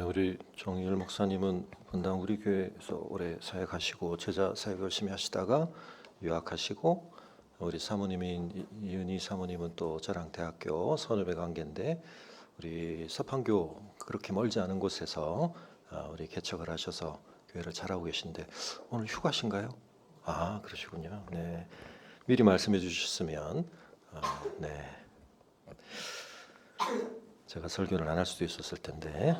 우리 정일 목사님은 분당 우리 교회에서 오래 사역하시고 제자 사역 열심히 하시다가 유학하시고, 우리 사모님인 이은희 사모님은 또 저랑 대학교 선후배 관계인데 우리 서판교 그렇게 멀지 않은 곳에서 우리 개척을 하셔서 교회를 잘하고 계신데 오늘 휴가신가요? 아, 그러시군요. 네, 미리 말씀해 주셨으면 네, 제가 설교를 안 할 수도 있었을 텐데.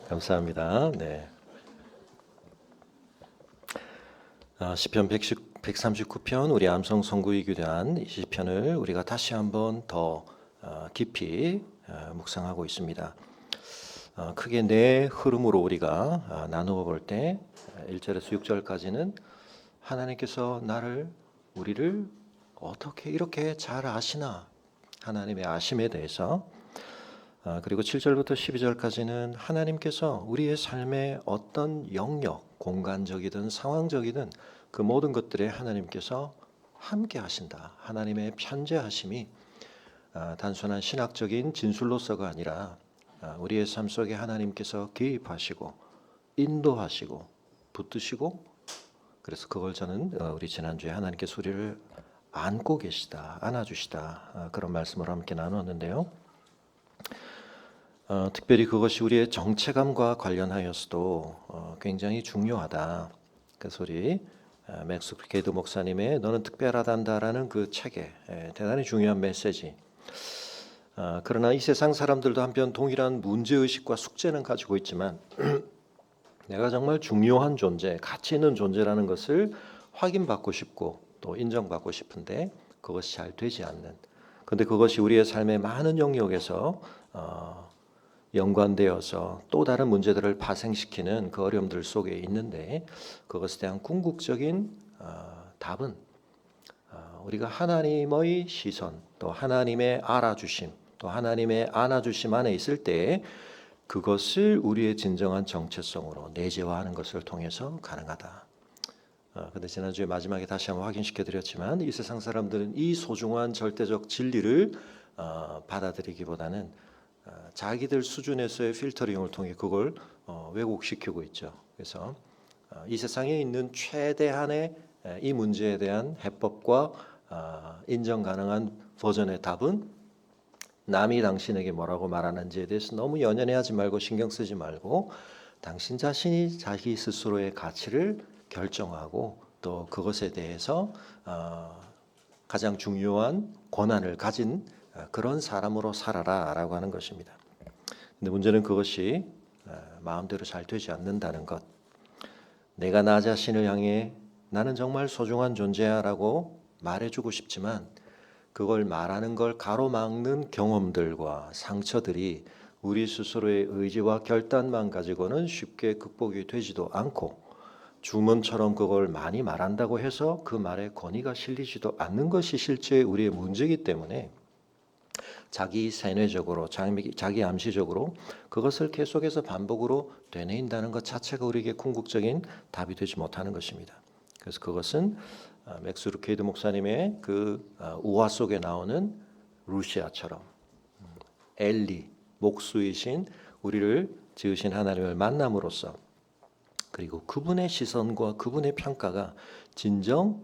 감사합니다. 네. 시편 139편 우리 암송 선구에 교대한 이 시편을 우리가 다시 한번 더 깊이 묵상하고 있습니다. 크게 네 흐름으로 우리가 나누어 볼 때 1절에서 6절까지는 하나님께서 우리를 어떻게 이렇게 잘 아시나, 하나님의 아심에 대해서, 그리고 7절부터 12절까지는 하나님께서 우리의 삶의 어떤 영역, 공간적이든 상황적이든 그 모든 것들에 하나님께서 함께 하신다. 하나님의 편재하심이 단순한 신학적인 진술로서가 아니라 우리의 삶 속에 하나님께서 개입하시고 인도하시고 붙드시고, 그래서 그걸 저는 우리 지난주에 하나님께서 우리를 안고 계시다, 안아주시다, 그런 말씀을 함께 나누었는데요. 특별히 그것이 우리의 정체감과 관련하여서도 굉장히 중요하다. 그래서 우리 맥스 루케이드 목사님의 너는 특별하단다라는 그 책에 대단히 중요한 메시지. 그러나 이 세상 사람들도 한편 동일한 문제의식과 숙제는 가지고 있지만 내가 정말 중요한 존재, 가치 있는 존재라는 것을 확인받고 싶고 또 인정받고 싶은데 그것이 잘 되지 않는, 근데 그것이 우리의 삶의 많은 영역에서 연관되어서 또 다른 문제들을 파생시키는 그 어려움들 속에 있는데, 그것에 대한 궁극적인 답은 우리가 하나님의 시선, 또 하나님의 알아주심, 또 하나님의 안아주심 안에 있을 때 그것을 우리의 진정한 정체성으로 내재화하는 것을 통해서 가능하다. 근데 지난주에 마지막에 다시 한번 확인시켜 드렸지만 이 세상 사람들은 이 소중한 절대적 진리를 받아들이기보다는 자기들 수준에서의 필터링을 통해 그걸 왜곡시키고 있죠. 그래서 이 세상에 있는 최대한의 이 문제에 대한 해법과 인정 가능한 버전의 답은 남이 당신에게 뭐라고 말하는지에 대해서 너무 연연해하지 말고 신경 쓰지 말고 당신 자신이 자기 스스로의 가치를 결정하고 또 그것에 대해서 가장 중요한 권한을 가진 그런 사람으로 살아라라고 하는 것입니다. 근데 문제는 그것이 마음대로 잘 되지 않는다는 것. 내가 나 자신을 향해 나는 정말 소중한 존재야라고 말해주고 싶지만 그걸 말하는 걸 가로막는 경험들과 상처들이 우리 스스로의 의지와 결단만 가지고는 쉽게 극복이 되지도 않고, 주문처럼 그걸 많이 말한다고 해서 그 말에 권위가 실리지도 않는 것이 실제 우리의 문제이기 때문에 자기 세뇌적으로, 자기 암시적으로 그것을 계속해서 반복으로 되뇌인다는 것 자체가 우리에게 궁극적인 답이 되지 못하는 것입니다. 그래서 그것은 맥스 루케이드 목사님의 그 우화 속에 나오는 루시아처럼 엘리, 목수이신 우리를 지으신 하나님을 만남으로써, 그리고 그분의 시선과 그분의 평가가 진정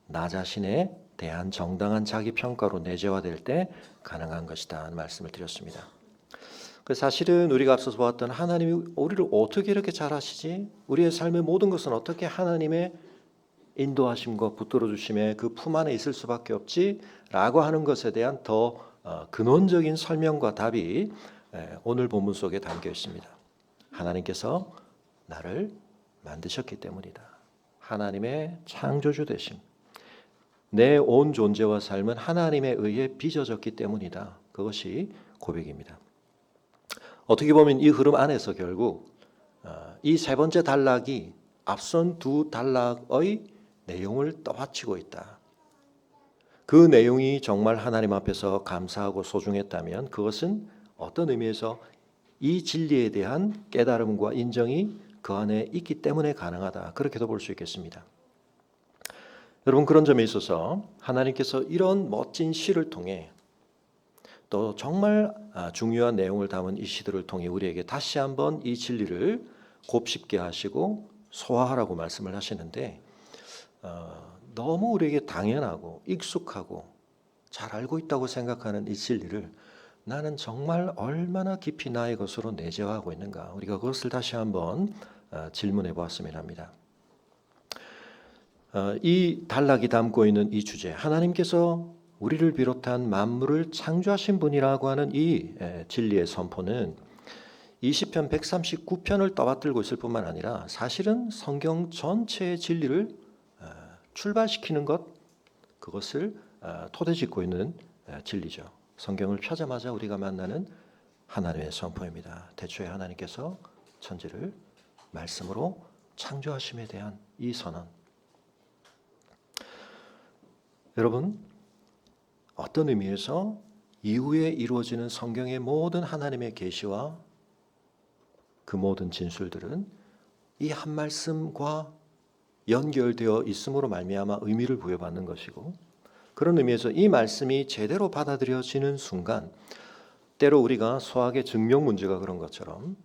나 자신에 대한 정당한 자기 평가로 내재화될 때 가능한 것이다 하는 말씀을 드렸습니다. 사실은 우리가 앞서서 보았던 하나님이 우리를 어떻게 이렇게 잘 아시지? 우리의 삶의 모든 것은 어떻게 하나님의 인도하심과 붙들어 주심의 그 품 안에 있을 수밖에 없지라고 하는 것에 대한 더 근원적인 설명과 답이 오늘 본문 속에 담겨 있습니다. 하나님께서 나를 만드셨기 때문이다. 하나님의 창조주 되심, 내 온 존재와 삶은 하나님에 의해 빚어졌기 때문이다. 그것이 고백입니다. 어떻게 보면 이 흐름 안에서 결국 이 세 번째 단락이 앞선 두 단락의 내용을 떠받치고 있다. 그 내용이 정말 하나님 앞에서 감사하고 소중했다면 그것은 어떤 의미에서 이 진리에 대한 깨달음과 인정이 그 안에 있기 때문에 가능하다. 그렇게도 볼 수 있겠습니다. 여러분, 그런 점에 있어서 하나님께서 이런 멋진 시를 통해 또 정말 중요한 내용을 담은 이 시들을 통해 우리에게 다시 한번 이 진리를 곱씹게 하시고 소화하라고 말씀을 하시는데 너무 우리에게 당연하고 익숙하고 잘 알고 있다고 생각하는 이 진리를 나는 정말 얼마나 깊이 나의 것으로 내재화하고 있는가, 우리가 그것을 다시 한번 질문해 보았으면 합니다. 이 단락이 담고 있는 이 주제, 하나님께서 우리를 비롯한 만물을 창조하신 분이라고 하는 이 진리의 선포는 20편 139편을 떠받들고 있을 뿐만 아니라 사실은 성경 전체의 진리를 출발시키는 것, 그것을 토대짓고 있는 진리죠. 성경을 펴자마자 우리가 만나는 하나님의 선포입니다. 태초에 하나님께서 천지를 말씀으로 창조하심에 대한 이 선언. 여러분, 어떤 의미에서 이후에 이루어지는 성경의 모든 하나님의 계시와 그 모든 진술들은 이 한 말씀과 연결되어 있음으로 말미암아 의미를 부여받는 것이고, 그런 의미에서 이 말씀이 제대로 받아들여지는 순간 때로 우리가 수학의 증명 문제가 그런 것처럼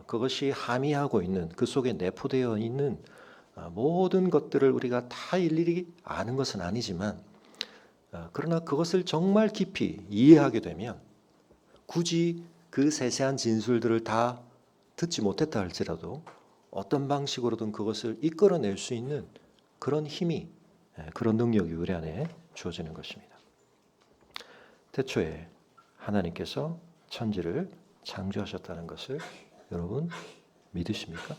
그것이 함의하고 있는, 그 속에 내포되어 있는 모든 것들을 우리가 다 일일이 아는 것은 아니지만, 그러나 그것을 정말 깊이 이해하게 되면 굳이 그 세세한 진술들을 다 듣지 못했다 할지라도 어떤 방식으로든 그것을 이끌어낼 수 있는 그런 힘이, 그런 능력이 우리 안에 주어지는 것입니다. 태초에 하나님께서 천지를 창조하셨다는 것을 여러분 믿으십니까?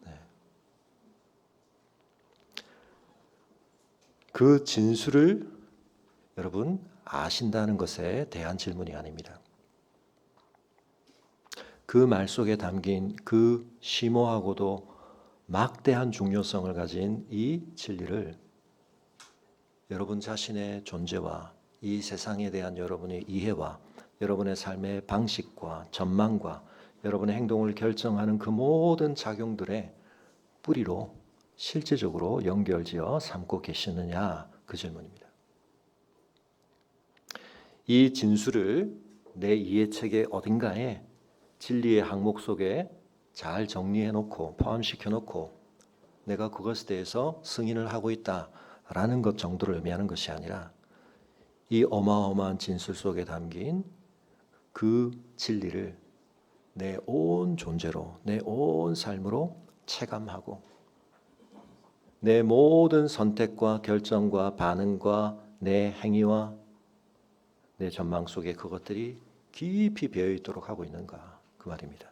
네. 그 진술을 여러분 아신다는 것에 대한 질문이 아닙니다. 그 말 속에 담긴 그 심오하고도 막대한 중요성을 가진 이 진리를 여러분 자신의 존재와 이 세상에 대한 여러분의 이해와 여러분의 삶의 방식과 전망과 여러분의 행동을 결정하는 그 모든 작용들의 뿌리로 실제적으로 연결지어 삼고 계시느냐, 그 질문입니다. 이 진술을 내 이해책의 어딘가에 진리의 항목 속에 잘 정리해 놓고 포함시켜 놓고 내가 그것에 대해서 승인을 하고 있다라는 것 정도를 의미하는 것이 아니라, 이 어마어마한 진술 속에 담긴 그 진리를 내 온 존재로, 내 온 삶으로 체감하고 내 모든 선택과 결정과 반응과 내 행위와 내 전망 속에 그것들이 깊이 배어 있도록 하고 있는가, 그 말입니다.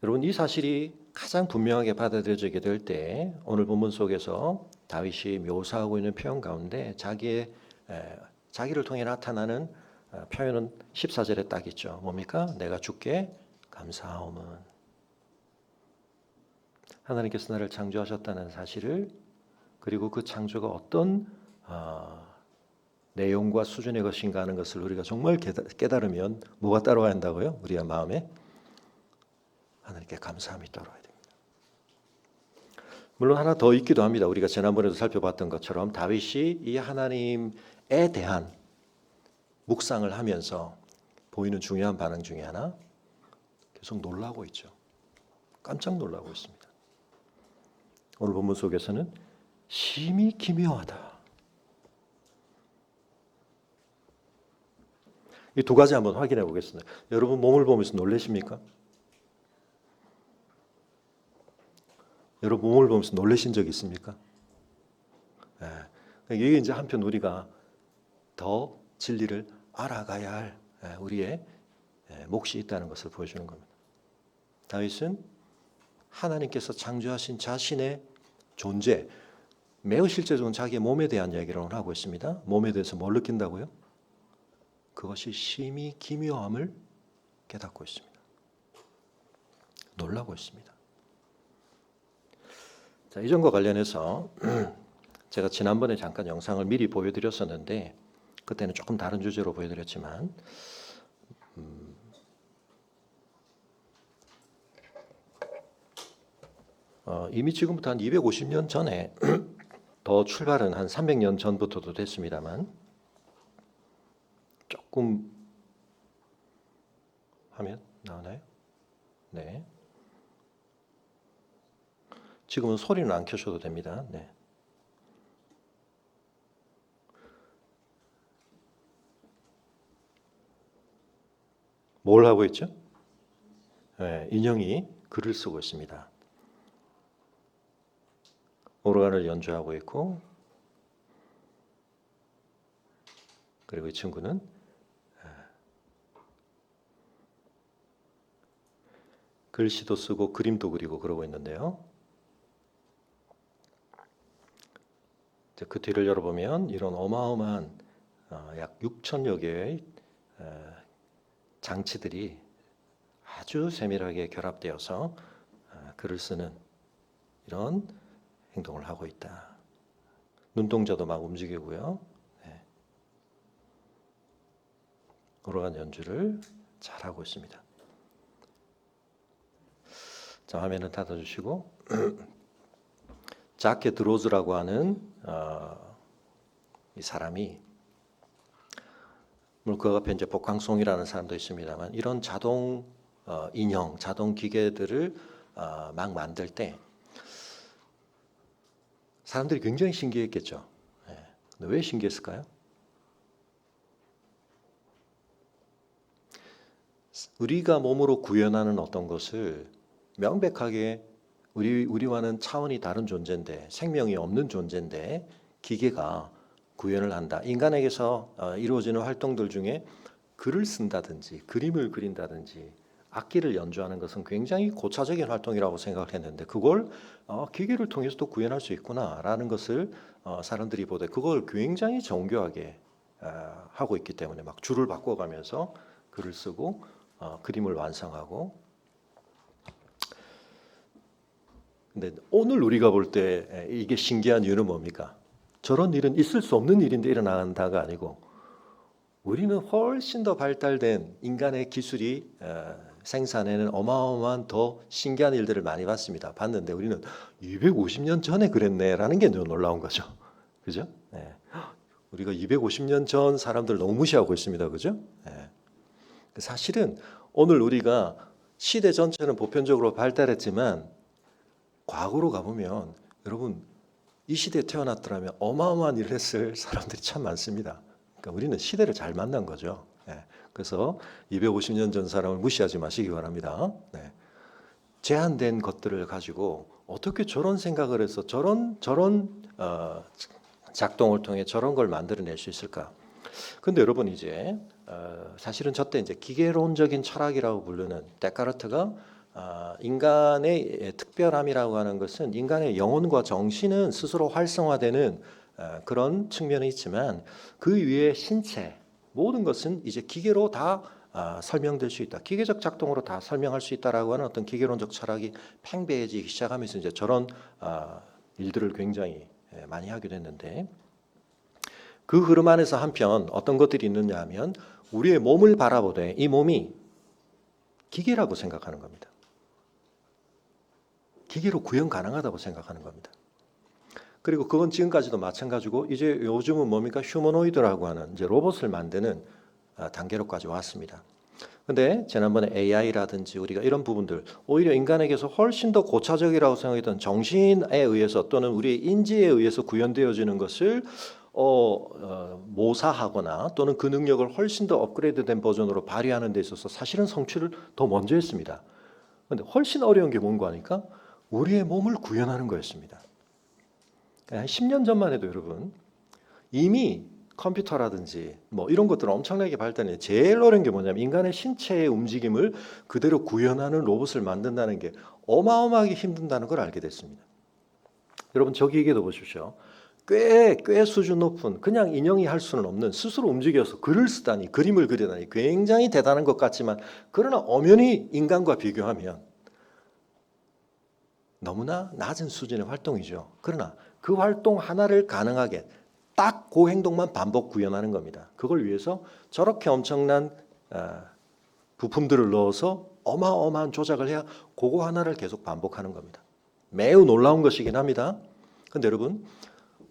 여러분, 이 사실이 가장 분명하게 받아들여지게 될 때 오늘 본문 속에서 다윗이 묘사하고 있는 표현 가운데 자기를 통해 나타나는 표현은 14절에 딱 있죠. 뭡니까? 내가 주께 감사하오문. 하나님께서 나를 창조하셨다는 사실을, 그리고 그 창조가 어떤 내용과 수준의 것인가 하는 것을 우리가 정말 깨달으면 뭐가 따라와야 한다고요? 우리의 마음에 하나님께 감사함이 따라와야 됩니다. 물론 하나 더 있기도 합니다. 우리가 지난번에도 살펴봤던 것처럼 다윗이 이 하나님에 대한 묵상을 하면서 보이는 중요한 반응 중에 하나, 계속 놀라고 있죠. 깜짝 놀라고 있습니다. 오늘 본문 속에서는 심히 기묘하다. 이 두 가지 한번 확인해 보겠습니다. 여러분 몸을 보면서 놀라십니까? 여러분 몸을 보면서 놀라신 적 있습니까? 이게 이제 한편 우리가 더 진리를 알아가야 할 우리의 몫이 있다는 것을 보여주는 겁니다. 다윗은 하나님께서 창조하신 자신의 존재, 매우 실제적인 자기의 몸에 대한 이야기를 하고 있습니다. 몸에 대해서 뭘 느낀다고요? 그것이 심히 기묘함을 깨닫고 있습니다. 놀라고 있습니다. 자, 이전과 관련해서 제가 지난번에 잠깐 영상을 미리 보여드렸었는데 그때는 조금 다른 주제로 보여드렸지만 이미 지금부터 한 250년 전에 더 더 출발은 한 300년 전부터도 됐습니다만 조금 화면 나오나요? 네. 지금은 소리는 안 켜셔도 됩니다. 네. 뭘 하고 있죠? 네, 인형이 글을 쓰고 있습니다. 오르간을 연주하고 있고, 그리고 이 친구는 글씨도 쓰고 그림도 그리고 그러고 있는데요. 그 뒤를 열어보면 이런 어마어마한 약 6천여 개의 장치들이 아주 세밀하게 결합되어서 글을 쓰는 이런 행동을 하고 있다. 눈동자도 막 움직이고요. 네. 오르간 연주를 잘하고 있습니다. 자, 화면을 닫아주시고 자케 드로즈라고 하는 이 사람이, 물론 그 앞에 이제 복강송이라는 사람도 있습니다만, 이런 자동 인형, 자동 기계들을 막 만들 때 사람들이 굉장히 신기했겠죠. 네. 근데 왜 신기했을까요? 우리가 몸으로 구현하는 어떤 것을 명백하게 우리와는 차원이 다른 존재인데, 생명이 없는 존재인데 기계가 구현을 한다. 인간에게서 이루어지는 활동들 중에 글을 쓴다든지 그림을 그린다든지 악기를 연주하는 것은 굉장히 고차적인 활동이라고 생각을 했는데, 그걸 기계를 통해서도 구현할 수 있구나라는 것을 사람들이 보되 그걸 굉장히 정교하게 하고 있기 때문에 막 줄을 바꿔가면서 글을 쓰고 그림을 완성하고. 근데 오늘 우리가 볼 때 이게 신기한 이유는 뭡니까? 저런 일은 있을 수 없는 일인데 일어난다가 아니고, 우리는 훨씬 더 발달된 인간의 기술이 생산해낸 어마어마한 더 신기한 일들을 많이 봤는데 우리는 250년 전에 그랬네라는 게 놀라운 거죠. 그죠? 네. 우리가 250년 전 사람들 너무 무시하고 있습니다. 그죠? 네. 사실은 오늘 우리가 시대 전체는 보편적으로 발달했지만 과거로 가보면 여러분, 이 시대에 태어났더라면 어마어마한 일을 했을 사람들이 참 많습니다. 그러니까 우리는 시대를 잘 만난 거죠. 네. 그래서 250년 전 사람을 무시하지 마시기 바랍니다. 네. 제한된 것들을 가지고 어떻게 저런 생각을 해서 저런 작동을 통해 저런 걸 만들어낼 수 있을까? 근데 여러분, 이제 사실은 저때 이제 기계론적인 철학이라고 부르는 데카르트가 인간의 특별함이라고 하는 것은 인간의 영혼과 정신은 스스로 활성화되는 그런 측면이 있지만, 그 위에 신체 모든 것은 이제 기계로 다 설명될 수 있다. 기계적 작동으로 다 설명할 수 있다라고 하는 어떤 기계론적 철학이 팽배해지기 시작하면서 이제 저런 일들을 굉장히 많이 하게 됐는데, 그 흐름 안에서 한편 어떤 것들이 있느냐 하면, 우리의 몸을 바라보되 이 몸이 기계라고 생각하는 겁니다. 기계로 구현 가능하다고 생각하는 겁니다. 그리고 그건 지금까지도 마찬가지고, 이제 요즘은 뭡니까? 휴머노이드라고 하는 이제 로봇을 만드는 단계로까지 왔습니다. 근데 지난번에 AI라든지 우리가 이런 부분들, 오히려 인간에게서 훨씬 더 고차적이라고 생각했던 정신에 의해서 또는 우리의 인지에 의해서 구현되어지는 것을 모사하거나 또는 그 능력을 훨씬 더 업그레이드된 버전으로 발휘하는 데 있어서 사실은 성취를 더 먼저 했습니다. 근데 훨씬 어려운 게 뭔가 하니까 우리의 몸을 구현하는 거였습니다. 한 10년 전만 해도 여러분, 이미 컴퓨터라든지 뭐 이런 것들은 엄청나게 발달해. 제일 어려운 게 뭐냐면 인간의 신체의 움직임을 그대로 구현하는 로봇을 만든다는 게 어마어마하게 힘든다는 걸 알게 됐습니다. 여러분, 저기에게도 보십시오. 꽤 수준 높은, 그냥 인형이 할 수는 없는, 스스로 움직여서 글을 쓰다니, 그림을 그리다니 굉장히 대단한 것 같지만, 그러나 엄연히 인간과 비교하면 너무나 낮은 수준의 활동이죠. 그러나 그 활동 하나를 가능하게 딱 그 행동만 반복 구현하는 겁니다. 그걸 위해서 저렇게 엄청난 부품들을 넣어서 어마어마한 조작을 해야 그거 하나를 계속 반복하는 겁니다. 매우 놀라운 것이긴 합니다. 근데 여러분,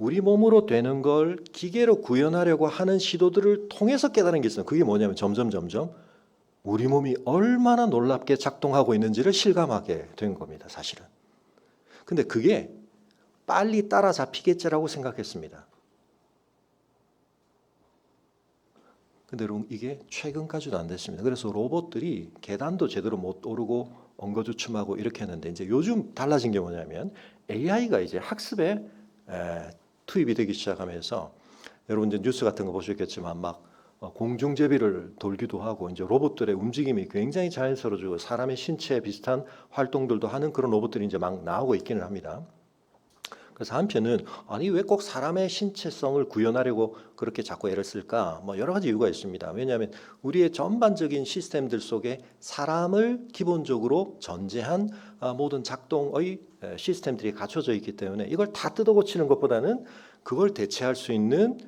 우리 몸으로 되는 걸 기계로 구현하려고 하는 시도들을 통해서 깨달은 게 있어요. 그게 뭐냐면 점점 우리 몸이 얼마나 놀랍게 작동하고 있는지를 실감하게 된 겁니다. 사실은. 근데 그게 빨리 따라잡히겠지라고 생각했습니다. 근데 여러분 이게 최근까지도 안 됐습니다. 그래서 로봇들이 계단도 제대로 못 오르고 엉거주춤하고 이렇게 했는데 이제 요즘 달라진 게 뭐냐면 AI가 이제 학습에 투입이 되기 시작하면서 여러분 이제 뉴스 같은 거 보셨겠지만 막 공중제비를 돌기도 하고 이제 로봇들의 움직임이 굉장히 자연스러워지고 사람의 신체에 비슷한 활동들도 하는 그런 로봇들이 이제 막 나오고 있기는 합니다. 그래서 한편은 아니 왜 꼭 사람의 신체성을 구현하려고 그렇게 자꾸 애를 쓸까? 뭐 여러 가지 이유가 있습니다. 왜냐하면 우리의 전반적인 시스템들 속에 사람을 기본적으로 전제한 모든 작동의 시스템들이 갖춰져 있기 때문에 이걸 다 뜯어고치는 것보다는 그걸 대체할 수 있는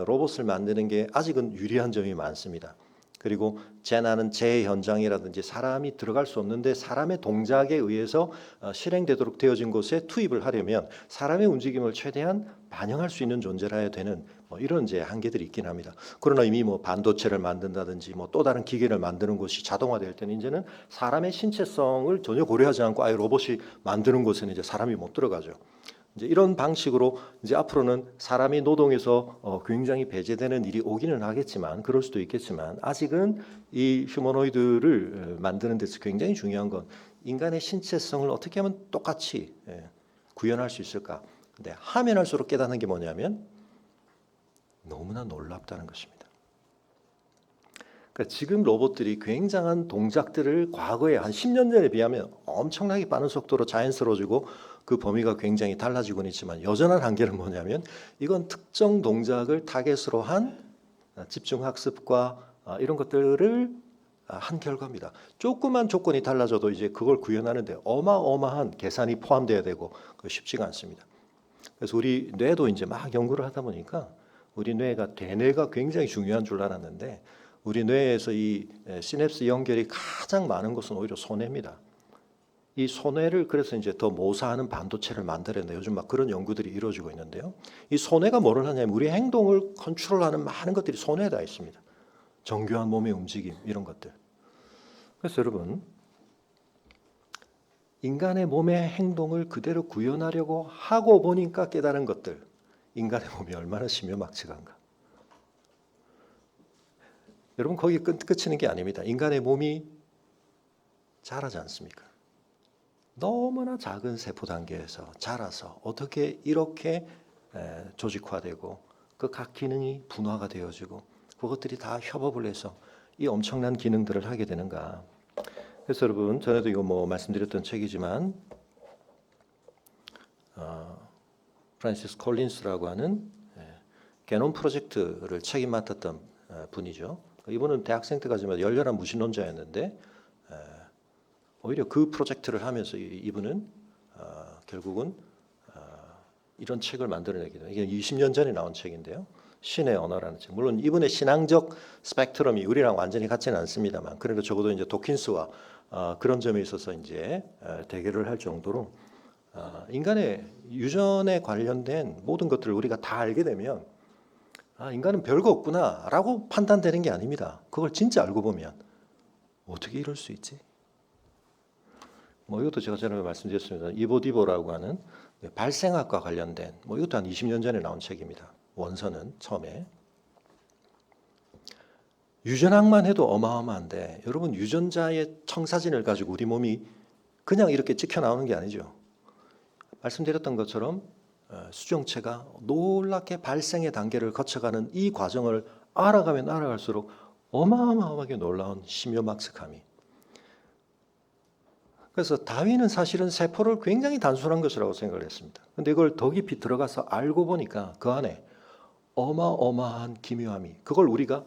로봇을 만드는 게 아직은 유리한 점이 많습니다. 그리고 재난은 재해 현장이라든지 사람이 들어갈 수 없는데 사람의 동작에 의해서 실행되도록 되어진 곳에 투입을 하려면 사람의 움직임을 최대한 반영할 수 있는 존재라야 되는 뭐 이런 이제 한계들이 있긴 합니다. 그러나 이미 뭐 반도체를 만든다든지 뭐 또 다른 기계를 만드는 곳이 자동화될 때는 이제는 사람의 신체성을 전혀 고려하지 않고 아예 로봇이 만드는 곳에는 이제 사람이 못 들어가죠. 이제 이런 방식으로 이제 앞으로는 사람이 노동에서 굉장히 배제되는 일이 오기는 하겠지만 그럴 수도 있겠지만 아직은 이 휴머노이드를 만드는 데서 굉장히 중요한 건 인간의 신체성을 어떻게 하면 똑같이 구현할 수 있을까? 근데 하면 할수록 깨닫는 게 뭐냐면 너무나 놀랍다는 것입니다. 그러니까 지금 로봇들이 굉장한 동작들을 과거에 한 10년 전에 비하면 엄청나게 빠른 속도로 자연스러워지고 그 범위가 굉장히 달라지고는 있지만 여전한 한계는 뭐냐면 이건 특정 동작을 타겟으로 한 집중학습과 이런 것들을 한 결과입니다. 조그만 조건이 달라져도 이제 그걸 구현하는데 어마어마한 계산이 포함돼야 되고 쉽지가 않습니다. 그래서 우리 뇌도 이제 막 연구를 하다 보니까 우리 뇌가 대뇌가 굉장히 중요한 줄 알았는데 우리 뇌에서 이 시냅스 연결이 가장 많은 곳은 오히려 소뇌입니다. 이 소뇌를 그래서 이제 더 모사하는 반도체를 만들었는데 요즘 막 그런 연구들이 이루어지고 있는데요. 이 소뇌가 뭐를 하냐면 우리 행동을 컨트롤하는 많은 것들이 소뇌에 다 있습니다. 정교한 몸의 움직임 이런 것들. 그래서 여러분 인간의 몸의 행동을 그대로 구현하려고 하고 보니까 깨달은 것들 인간의 몸이 얼마나 심요막측한가. 여러분 거기 끝이는 게 아닙니다. 인간의 몸이 자라지 않습니까? 너무나 작은 세포 단계에서 자라서 어떻게 이렇게 조직화되고 그 각 기능이 분화가 되어지고 그것들이 다 협업을 해서 이 엄청난 기능들을 하게 되는가. 그래서 여러분 전에도 이거 뭐 말씀드렸던 책이지만 프란시스 콜린스라고 하는 게놈 프로젝트를 책임 맡았던 분이죠. 이분은 대학생 때까지만 열렬한 무신론자였는데 오히려 그 프로젝트를 하면서 이분은 결국은 이런 책을 만들어내게 돼요. 이게 20년 전에 나온 책인데요. 신의 언어라는 책. 물론 이분의 신앙적 스펙트럼이 우리랑 완전히 같지는 않습니다만, 그러니까 적어도 이제 도킨스와 그런 점에 있어서 이제 대결을 할 정도로 인간의 유전에 관련된 모든 것들을 우리가 다 알게 되면 인간은 별거 없구나라고 판단되는 게 아닙니다. 그걸 진짜 알고 보면 어떻게 이럴 수 있지? 뭐 이것도 제가 전에 말씀드렸습니다. 이보디보라고 하는 발생학과 관련된 이것도 한 20년 전에 나온 책입니다. 원서는 처음에 유전학만 해도 어마어마한데 여러분 유전자의 청사진을 가지고 우리 몸이 그냥 이렇게 찍혀 나오는 게 아니죠. 말씀드렸던 것처럼 수정체가 놀랍게 발생의 단계를 거쳐가는 이 과정을 알아가면 알아갈수록 어마어마하게 놀라운 심요막측함이. 그래서 다윈은 사실은 세포를 굉장히 단순한 것이라고 생각을 했습니다. 근데 이걸 더 깊이 들어가서 알고 보니까 그 안에 어마어마한 기묘함이, 그걸 우리가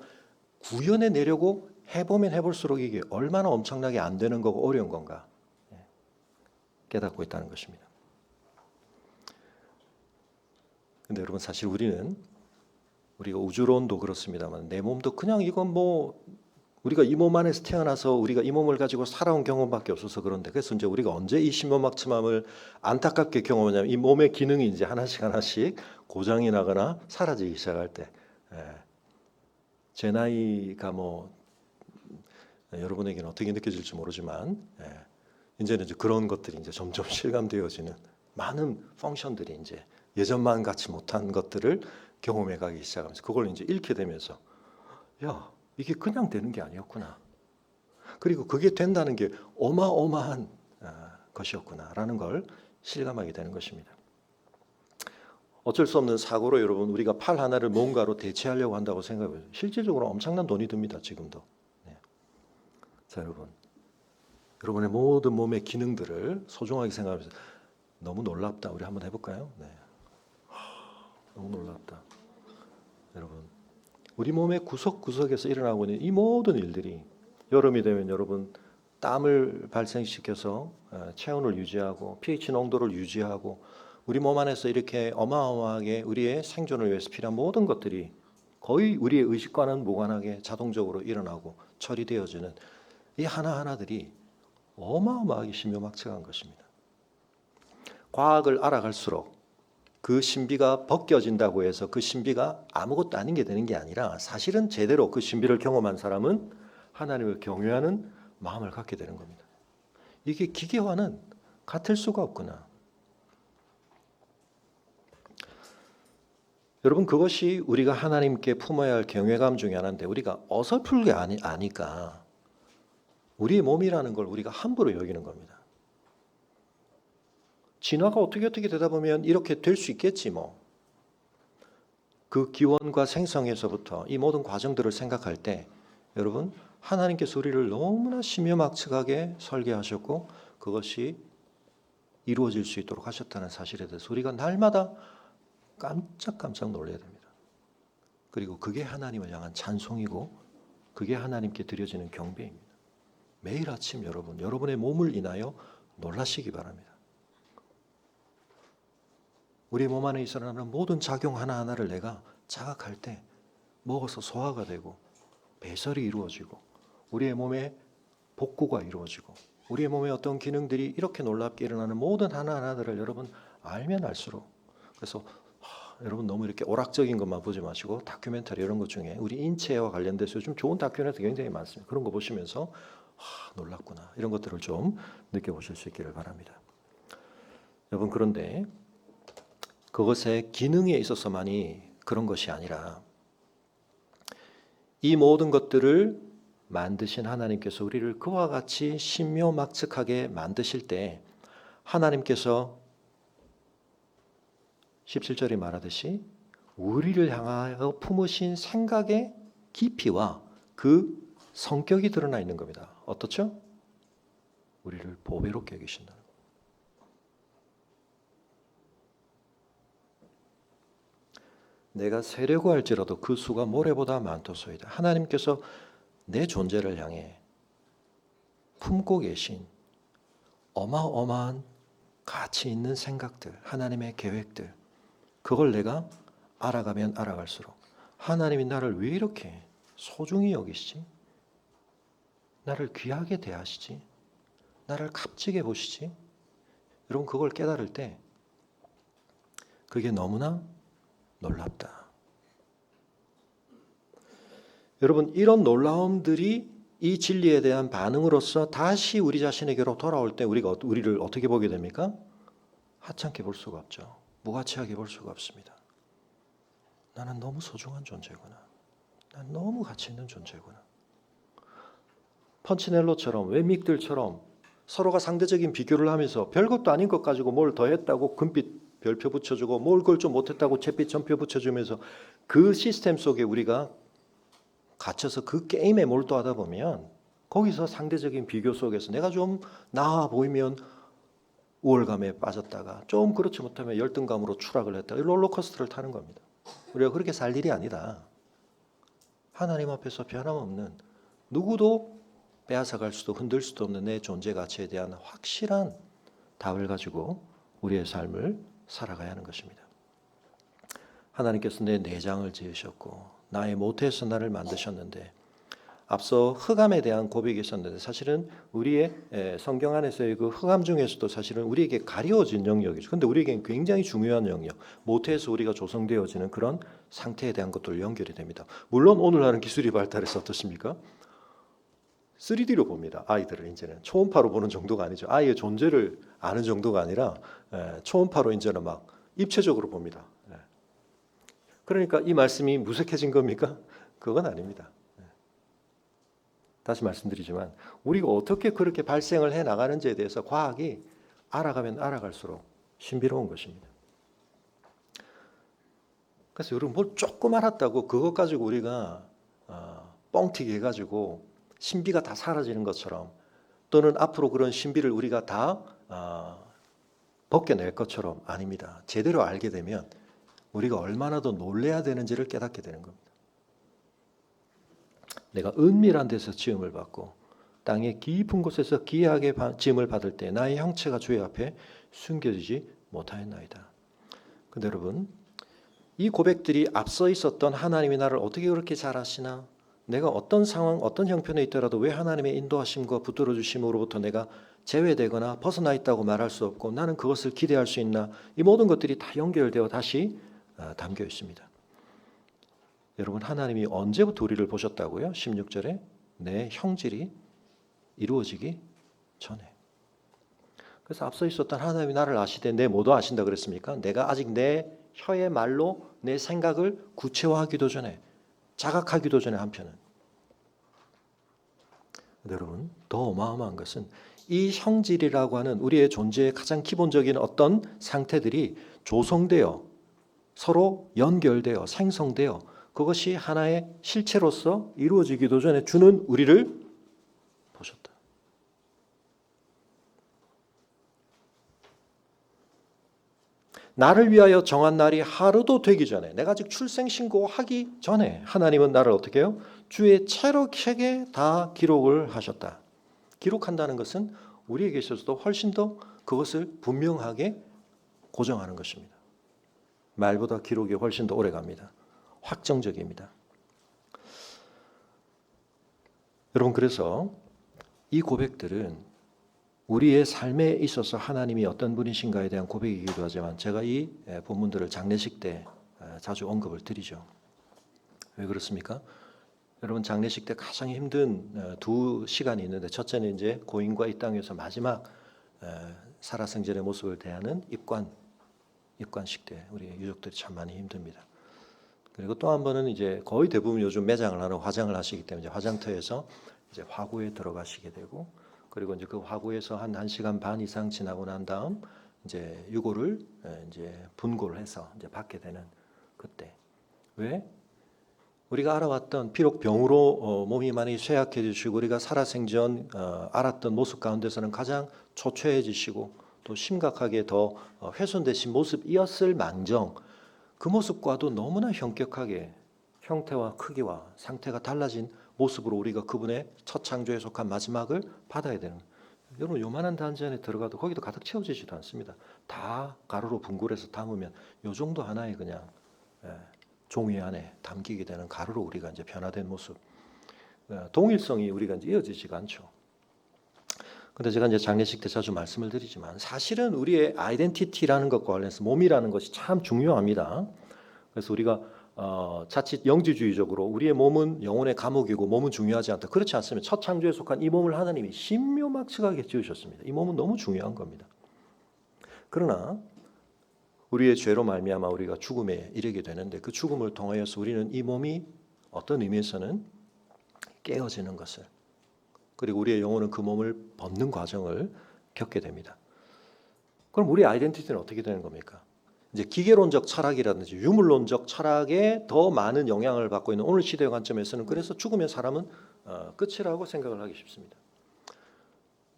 구현해내려고 해보면 해볼수록 이게 얼마나 엄청나게 안 되는 거고 어려운 건가 깨닫고 있다는 것입니다. 근데 여러분 사실 우리가 우주론도 그렇습니다만 내 몸도 그냥 이건 뭐 우리가 이 몸 안에서 태어나서 우리가 이 몸을 가지고 살아온 경험밖에 없어서 그런데, 그래서 이제 우리가 언제 이 신묘막침함을 안타깝게 경험하냐면 이 몸의 기능이 이제 하나씩 하나씩 고장이 나거나 사라지기 시작할 때, 제 나이가 뭐 여러분에게는 어떻게 느껴질지 모르지만, 이제는 이제 그런 것들이 이제 점점 실감되어지는 많은 펑션들이 이제 예전만 같이 못한 것들을 경험해 가기 시작하면서 그걸 이제 잃게 되면서, 야, 이게 그냥 되는 게 아니었구나. 그리고 그게 된다는 게 어마어마한 것이었구나라는 걸 실감하게 되는 것입니다. 어쩔 수 없는 사고로 여러분, 우리가 팔 하나를 뭔가로 대체하려고 한다고 생각해보세요. 실질적으로 엄청난 돈이 듭니다. 지금도. 자, 여러분의 모든 몸의 기능들을 소중하게 생각하면서, 너무 놀랍다. 우리 한번 해볼까요? 너무 놀랍다. 여러분, 우리 몸의 구석구석에서 일어나고 있는 이 모든 일들이, 여름이 되면 여러분 땀을 발생시켜서 체온을 유지하고 pH 농도를 유지하고 우리 몸 안에서 이렇게 어마어마하게 우리의 생존을 위해서 필요한 모든 것들이 거의 우리의 의식과는 무관하게 자동적으로 일어나고 처리되어지는 이 하나하나들이 어마어마하게 신묘막측한 것입니다. 과학을 알아갈수록 그 신비가 벗겨진다고 해서 그 신비가 아무것도 아닌 게 되는 게 아니라, 사실은 제대로 그 신비를 경험한 사람은 하나님을 경외하는 마음을 갖게 되는 겁니다. 이게 기계와는 같을 수가 없구나. 여러분, 그것이 우리가 하나님께 품어야 할 경외감 중에 하나인데, 우리가 어설프게 아니까 우리의 몸이라는 걸 우리가 함부로 여기는 겁니다. 진화가 어떻게 되다 보면 이렇게 될 수 있겠지 뭐. 그 기원과 생성에서부터 이 모든 과정들을 생각할 때, 여러분, 하나님께서 우리를 너무나 신묘막측하게 설계하셨고 그것이 이루어질 수 있도록 하셨다는 사실에 대해서 우리가 날마다 깜짝깜짝 놀라야 됩니다. 그리고 그게 하나님을 향한 찬송이고 그게 하나님께 드려지는 경배입니다. 매일 아침 여러분의 몸을 인하여 놀라시기 바랍니다. 우리 몸 안에 일어나는 모든 작용 하나하나를 내가 자각할 때 먹어서 소화가 되고 배설이 이루어지고 우리의 몸에 복구가 이루어지고 우리의 몸의 어떤 기능들이 이렇게 놀랍게 일어나는 모든 하나하나들을 여러분 알면 알수록, 그래서 여러분 너무 이렇게 오락적인 것만 보지 마시고 다큐멘터리 이런 것 중에 우리 인체와 관련돼서 요즘 좋은 다큐멘터리 굉장히 많습니다. 그런 거 보시면서 놀랍구나 이런 것들을 좀 느껴보실 수 있기를 바랍니다. 여러분, 그런데 그것의 기능에 있어서만이 그런 것이 아니라 이 모든 것들을 만드신 하나님께서 우리를 그와 같이 신묘막측하게 만드실 때 하나님께서 17절에 말하듯이 우리를 향하여 품으신 생각의 깊이와 그 성격이 드러나 있는 겁니다. 어떻죠? 우리를 보배롭게 여기신다는 것. 내가 세려고 할지라도 그 수가 모래보다 많도소이다. 하나님께서 내 존재를 향해 품고 계신 어마어마한 가치 있는 생각들, 하나님의 계획들, 그걸 내가 알아가면 알아갈수록 하나님이 나를 왜 이렇게 소중히 여기시지? 나를 귀하게 대하시지? 나를 값지게 보시지? 여러분, 그걸 깨달을 때 그게 너무나 놀랍다. 여러분, 이런 놀라움들이 이 진리에 대한 반응으로서 다시 우리 자신에게로 돌아올 때 우리를 어떻게 보게 됩니까? 하찮게 볼 수가 없죠. 무가치하게 볼 수가 없습니다. 나는 너무 소중한 존재구나. 난 너무 가치 있는 존재구나. 펀치넬로처럼 웹믹들처럼 서로가 상대적인 비교를 하면서 별것도 아닌 것 가지고 뭘 더했다고 금빛 별표 붙여주고 뭘 그걸 좀 못했다고 잿빛 점표 붙여주면서 그 시스템 속에 우리가 갇혀서 그 게임에 몰두하다 보면 거기서 상대적인 비교 속에서 내가 좀 나아 보이면 우월감에 빠졌다가 좀 그렇지 못하면 열등감으로 추락을 했다가 롤러코스터를 타는 겁니다. 우리가 그렇게 살 일이 아니다. 하나님 앞에서 변함없는, 누구도 빼앗아갈 수도 흔들 수도 없는 내 존재 가치에 대한 확실한 답을 가지고 우리의 삶을 살아가야 하는 것입니다. 하나님께서 내 내장을 지으셨고 나의 모태에서 나를 만드셨는데 앞서 흑암에 대한 고백이 있었는데 사실은 우리의 성경 안에서의 그 흑암 중에서도 사실은 우리에게 가려워진 영역이죠. 근데 우리에게는 굉장히 중요한 영역, 모태에서 우리가 조성되어지는 그런 상태에 대한 것들 연결이 됩니다. 물론 오늘날은 기술이 발달해서 어떻습니까? 3D로 봅니다. 아이들을 이제는 초음파로 보는 정도가 아니죠. 아이의 존재를 아는 정도가 아니라 초음파로 이제는 막 입체적으로 봅니다. 그러니까 이 말씀이 무색해진 겁니까? 그건 아닙니다. 다시 말씀드리지만 우리가 어떻게 그렇게 발생을 해 나가는지에 대해서 과학이 알아가면 알아갈수록 신비로운 것입니다. 그래서 여러분 뭘 조금 알았다고 그것 가지고 우리가 뻥튀기 해가지고 신비가 다 사라지는 것처럼 또는 앞으로 그런 신비를 우리가 다 벗겨낼 것처럼 아닙니다. 제대로 알게 되면 우리가 얼마나 더 놀래야 되는지를 깨닫게 되는 겁니다. 내가 은밀한 데서 지음을 받고 땅의 깊은 곳에서 기이하게 지음을 받을 때 나의 형체가 주의 앞에 숨겨지지 못하였나이다. 근데 여러분 이 고백들이 앞서 있었던 하나님이 나를 어떻게 그렇게 잘 아시나? 내가 어떤 상황, 어떤 형편에 있더라도 왜 하나님의 인도하심과 붙들어 주심으로부터 내가 제외되거나 벗어나 있다고 말할 수 없고 나는 그것을 기대할 수 있나? 이 모든 것들이 다 연결되어 다시 담겨 있습니다. 여러분 하나님이 언제부터 우리를 보셨다고요? 16절에 내 형질이 이루어지기 전에. 그래서 앞서 있었던 하나님이 나를 아시되 내 뭐도 아신다 그랬습니까? 내가 아직 내 혀의 말로 내 생각을 구체화하기도 전에 자각하기도 전에 한편은 여러분 더 어마어마한 것은 이 형질이라고 하는 우리의 존재의 가장 기본적인 어떤 상태들이 조성되어 서로 연결되어 생성되어 그것이 하나의 실체로서 이루어지기도 전에 주는 우리를 보셨다. 나를 위하여 정한 날이 하루도 되기 전에 내가 아직 출생신고하기 전에 하나님은 나를 어떻게 해요? 주의 책에 다 기록을 하셨다. 기록한다는 것은 우리에게 있어서도 훨씬 더 그것을 분명하게 고정하는 것입니다. 말보다 기록이 훨씬 더 오래 갑니다. 확정적입니다. 여러분 그래서 이 고백들은 우리의 삶에 있어서 하나님이 어떤 분이신가에 대한 고백이기도 하지만 제가 이 본문들을 장례식 때 자주 언급을 드리죠. 왜 그렇습니까? 여러분 장례식 때 가장 힘든 두 시간이 있는데 첫째는 이제 고인과 이 땅에서 마지막 살아생전의 모습을 대하는 입관식 때 우리 유족들이 참 많이 힘듭니다. 그리고 또 한 번은 이제 거의 대부분 요즘 매장을 하러 화장을 하시기 때문에 화장터에서 이제 화구에 들어가시게 되고 그리고 이제 그 화구에서 한 1시간 반 이상 지나고 난 다음 이제 유골을 이제 분골을 해서 이제 받게 되는 그때. 왜? 우리가 알아왔던 비록 병으로 몸이 많이 쇠약해지시고 우리가 살아생전 알았던 모습 가운데서는 가장 초췌해지시고 또 심각하게 더 훼손되신 모습이었을 망정 그 모습과도 너무나 현격하게 형태와 크기와 상태가 달라진 모습으로 우리가 그분의 첫 창조에 속한 마지막을 받아야 되는 여러분 요만한 단지 안에 들어가도 거기도 가득 채워지지도 않습니다. 다 가루로 분골해서 담으면 요 정도 하나의 그냥 종이 안에 담기게 되는 가루로 우리가 이제 변화된 모습 동일성이 우리가 이제 이어지지가 않죠. 근데 제가 이제 장례식 때 자주 말씀을 드리지만 사실은 우리의 아이덴티티라는 것과 관련해서 몸이라는 것이 참 중요합니다. 그래서 우리가 자칫 영지주의적으로 우리의 몸은 영혼의 감옥이고 몸은 중요하지 않다. 그렇지 않습니다. 첫 창조에 속한 이 몸을 하나님이 신묘막측하게 지으셨습니다. 이 몸은 너무 중요한 겁니다. 그러나 우리의 죄로 말미암아 우리가 죽음에 이르게 되는데 그 죽음을 통하여서 우리는 이 몸이 어떤 의미에서는 깨어지는 것을 그리고 우리의 영혼은 그 몸을 벗는 과정을 겪게 됩니다. 그럼 우리의 아이덴티티는 어떻게 되는 겁니까? 이제 기계론적 철학이라든지 유물론적 철학에 더 많은 영향을 받고 있는 오늘 시대의 관점에서는 그래서 죽으면 사람은 끝이라고 생각을 하기 쉽습니다.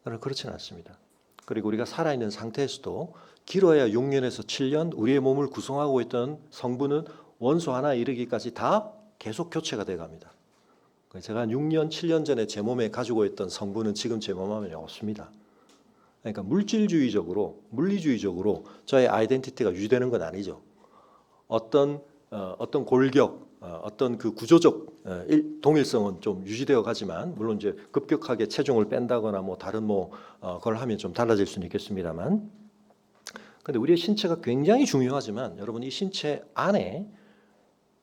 그러나 그렇지는 않습니다. 그리고 우리가 살아있는 상태에서도 길어야 6년에서 7년 우리의 몸을 구성하고 있던 성분은 원소 하나에 이르기까지 다 계속 교체가 돼갑니다. 제가 한 6년, 7년 전에 제 몸에 가지고 있던 성분은 지금 제 몸 안에 없습니다. 그러니까 물질주의적으로, 물리주의적으로 저의 아이덴티티가 유지되는 건 아니죠. 어떤 골격, 어떤 그 구조적 동일성은 좀 유지되어 가지만 물론 이제 급격하게 체중을 뺀다거나 뭐 다른 걸 하면 좀 달라질 수는 있겠습니다만, 근데 우리의 신체가 굉장히 중요하지만 여러분 이 신체 안에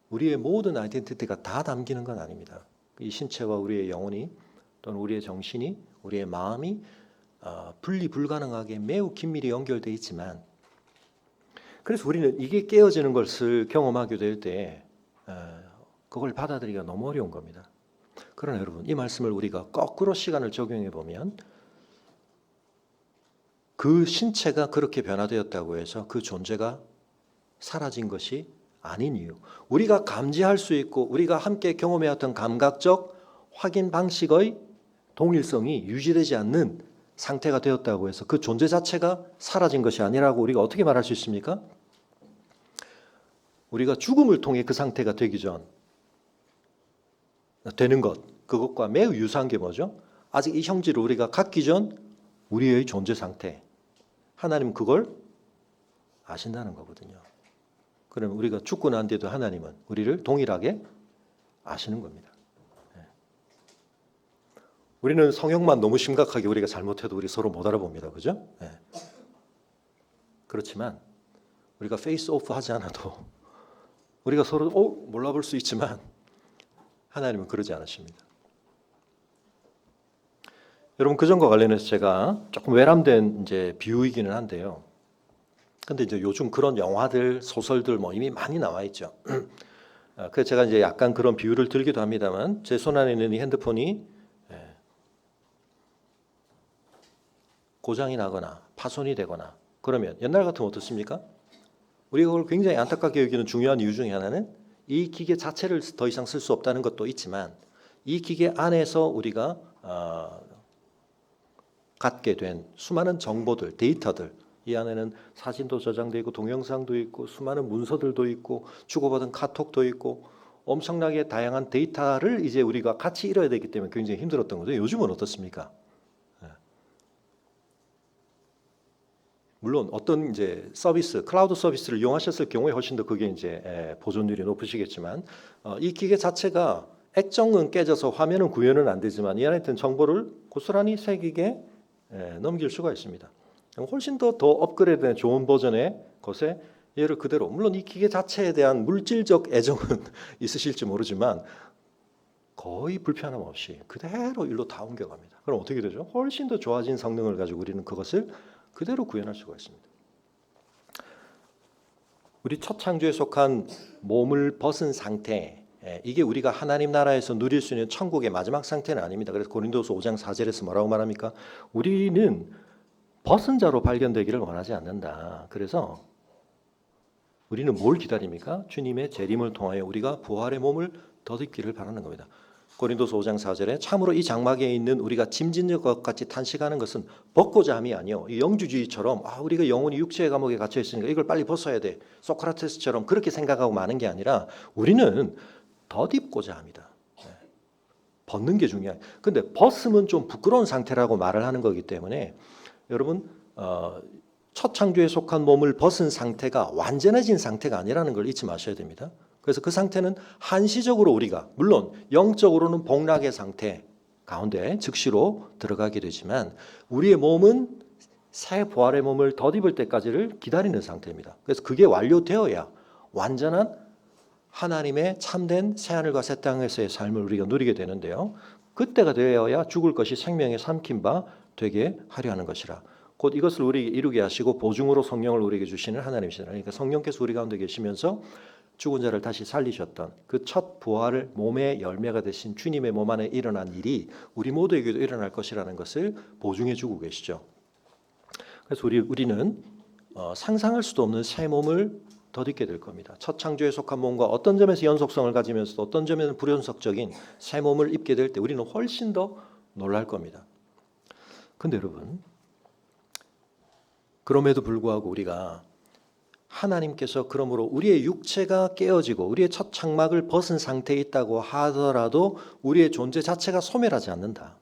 우리의 모든 아이덴티티가 다 담기는 건 아닙니다. 이 신체와 우리의 영혼이 또는 우리의 정신이 우리의 마음이 분리 불가능하게 매우 긴밀히 연결되어 있지만, 그래서 우리는 이게 깨어지는 것을 경험하게 될 때 그걸 받아들이기가 너무 어려운 겁니다. 그러나 여러분 이 말씀을 우리가 거꾸로 시간을 적용해 보면 그 신체가 그렇게 변화되었다고 해서 그 존재가 사라진 것이 아닌 이유, 우리가 감지할 수 있고 우리가 함께 경험해왔던 감각적 확인 방식의 동일성이 유지되지 않는 상태가 되었다고 해서 그 존재 자체가 사라진 것이 아니라고 우리가 어떻게 말할 수 있습니까? 우리가 죽음을 통해 그 상태가 되기 전 되는 것, 그것과 매우 유사한 게 뭐죠? 아직 이 형질을 우리가 갖기 전 우리의 존재 상태, 하나님은 그걸 아신다는 거거든요. 그러면 우리가 죽고 난 뒤에도 하나님은 우리를 동일하게 아시는 겁니다. 우리는 성형만 너무 심각하게 우리가 잘못해도 우리 서로 못 알아봅니다. 그죠? 그렇지만 우리가 페이스 오프 하지 않아도 우리가 서로 몰라볼 수 있지만 하나님은 그러지 않으십니다. 여러분 그 점과 관련해서 제가 조금 외람된 이제 비유이기는 한데요. 근데 이제 요즘 그런 영화들, 소설들 뭐 이미 많이 나와 있죠. 그래서 제가 이제 약간 그런 비유를 들기도 합니다만, 제 손 안에 있는 이 핸드폰이 고장이 나거나 파손이 되거나 그러면 옛날 같으면 어떻습니까? 우리가 그걸 굉장히 안타깝게 여기는 중요한 이유 중에 하나는 이 기계 자체를 더 이상 쓸 수 없다는 것도 있지만, 이 기계 안에서 우리가 갖게 된 수많은 정보들, 데이터들, 이 안에는 사진도 저장되어 있고 동영상도 있고 수많은 문서들도 있고 주고받은 카톡도 있고 엄청나게 다양한 데이터를 이제 우리가 같이 이뤄야 되기 때문에 굉장히 힘들었던 거죠. 요즘은 어떻습니까? 물론 어떤 이제 서비스, 클라우드 서비스를 이용하셨을 경우에 훨씬 더 그게 이제 보존율이 높으시겠지만, 이 기계 자체가 액정은 깨져서 화면은 구현은 안 되지만 이 안에 든 정보를 고스란히 새 기계에 넘길 수가 있습니다. 훨씬 더 업그레이드된 좋은 버전의 것에 얘를 그대로, 물론 이 기계 자체에 대한 물질적 애정은 있으실지 모르지만 거의 불편함 없이 그대로 일로 다 옮겨갑니다. 그럼 어떻게 되죠? 훨씬 더 좋아진 성능을 가지고 우리는 그것을 그대로 구현할 수가 있습니다. 우리 첫 창조에 속한 몸을 벗은 상태, 이게 우리가 하나님 나라에서 누릴 수 있는 천국의 마지막 상태는 아닙니다. 그래서 고린도서 5장 4절에서 뭐라고 말합니까? 우리는 벗은 자로 발견되기를 원하지 않는다. 그래서 우리는 뭘 기다립니까? 주님의 재림을 통하여 우리가 부활의 몸을 덧입기를 바라는 겁니다. 고린도서 5장 4절에 참으로 이 장막에 있는 우리가 짐짓는 것 같이 탄식하는 것은 벗고자 함이 아니요, 영주주의처럼 우리가 영혼이 육체의 감옥에 갇혀 있으니까 이걸 빨리 벗어야 돼, 소크라테스처럼 그렇게 생각하고 마는 게 아니라 우리는 덧입고자 합니다. 벗는 게 중요해요. 근데 벗으면 좀 부끄러운 상태라고 말을 하는 거기 때문에 여러분 첫 창조에 속한 몸을 벗은 상태가 완전해진 상태가 아니라는 걸 잊지 마셔야 됩니다. 그래서 그 상태는 한시적으로 우리가 물론 영적으로는 복락의 상태 가운데 즉시로 들어가게 되지만 우리의 몸은 새 부활의 몸을 덧입을 때까지를 기다리는 상태입니다. 그래서 그게 완료되어야 완전한 하나님의 참된 새하늘과 새 땅에서의 삶을 우리가 누리게 되는데요. 그때가 되어야 죽을 것이 생명에 삼킨 바 되게 하려 하는 것이라. 곧 이것을 우리에게 이루게 하시고 보증으로 성령을 우리에게 주시는 하나님이시라. 그러니까 성령께서 우리 가운데 계시면서 죽은 자를 다시 살리셨던 그 첫 부활을 몸의 열매가 되신 주님의 몸 안에 일어난 일이 우리 모두에게도 일어날 것이라는 것을 보증해 주고 계시죠. 그래서 우리는 상상할 수도 없는 새 몸을 덧입게 될 겁니다. 첫 창조에 속한 몸과 어떤 점에서 연속성을 가지면서도 어떤 점에는 불연속적인 새 몸을 입게 될 때 우리는 훨씬 더 놀랄 겁니다. 근데 여러분, 그럼에도 불구하고 우리가 하나님께서 그러므로 우리의 육체가 깨어지고 우리의 첫 장막을 벗은 상태에 있다고 하더라도 우리의 존재 자체가 소멸하지 않는다.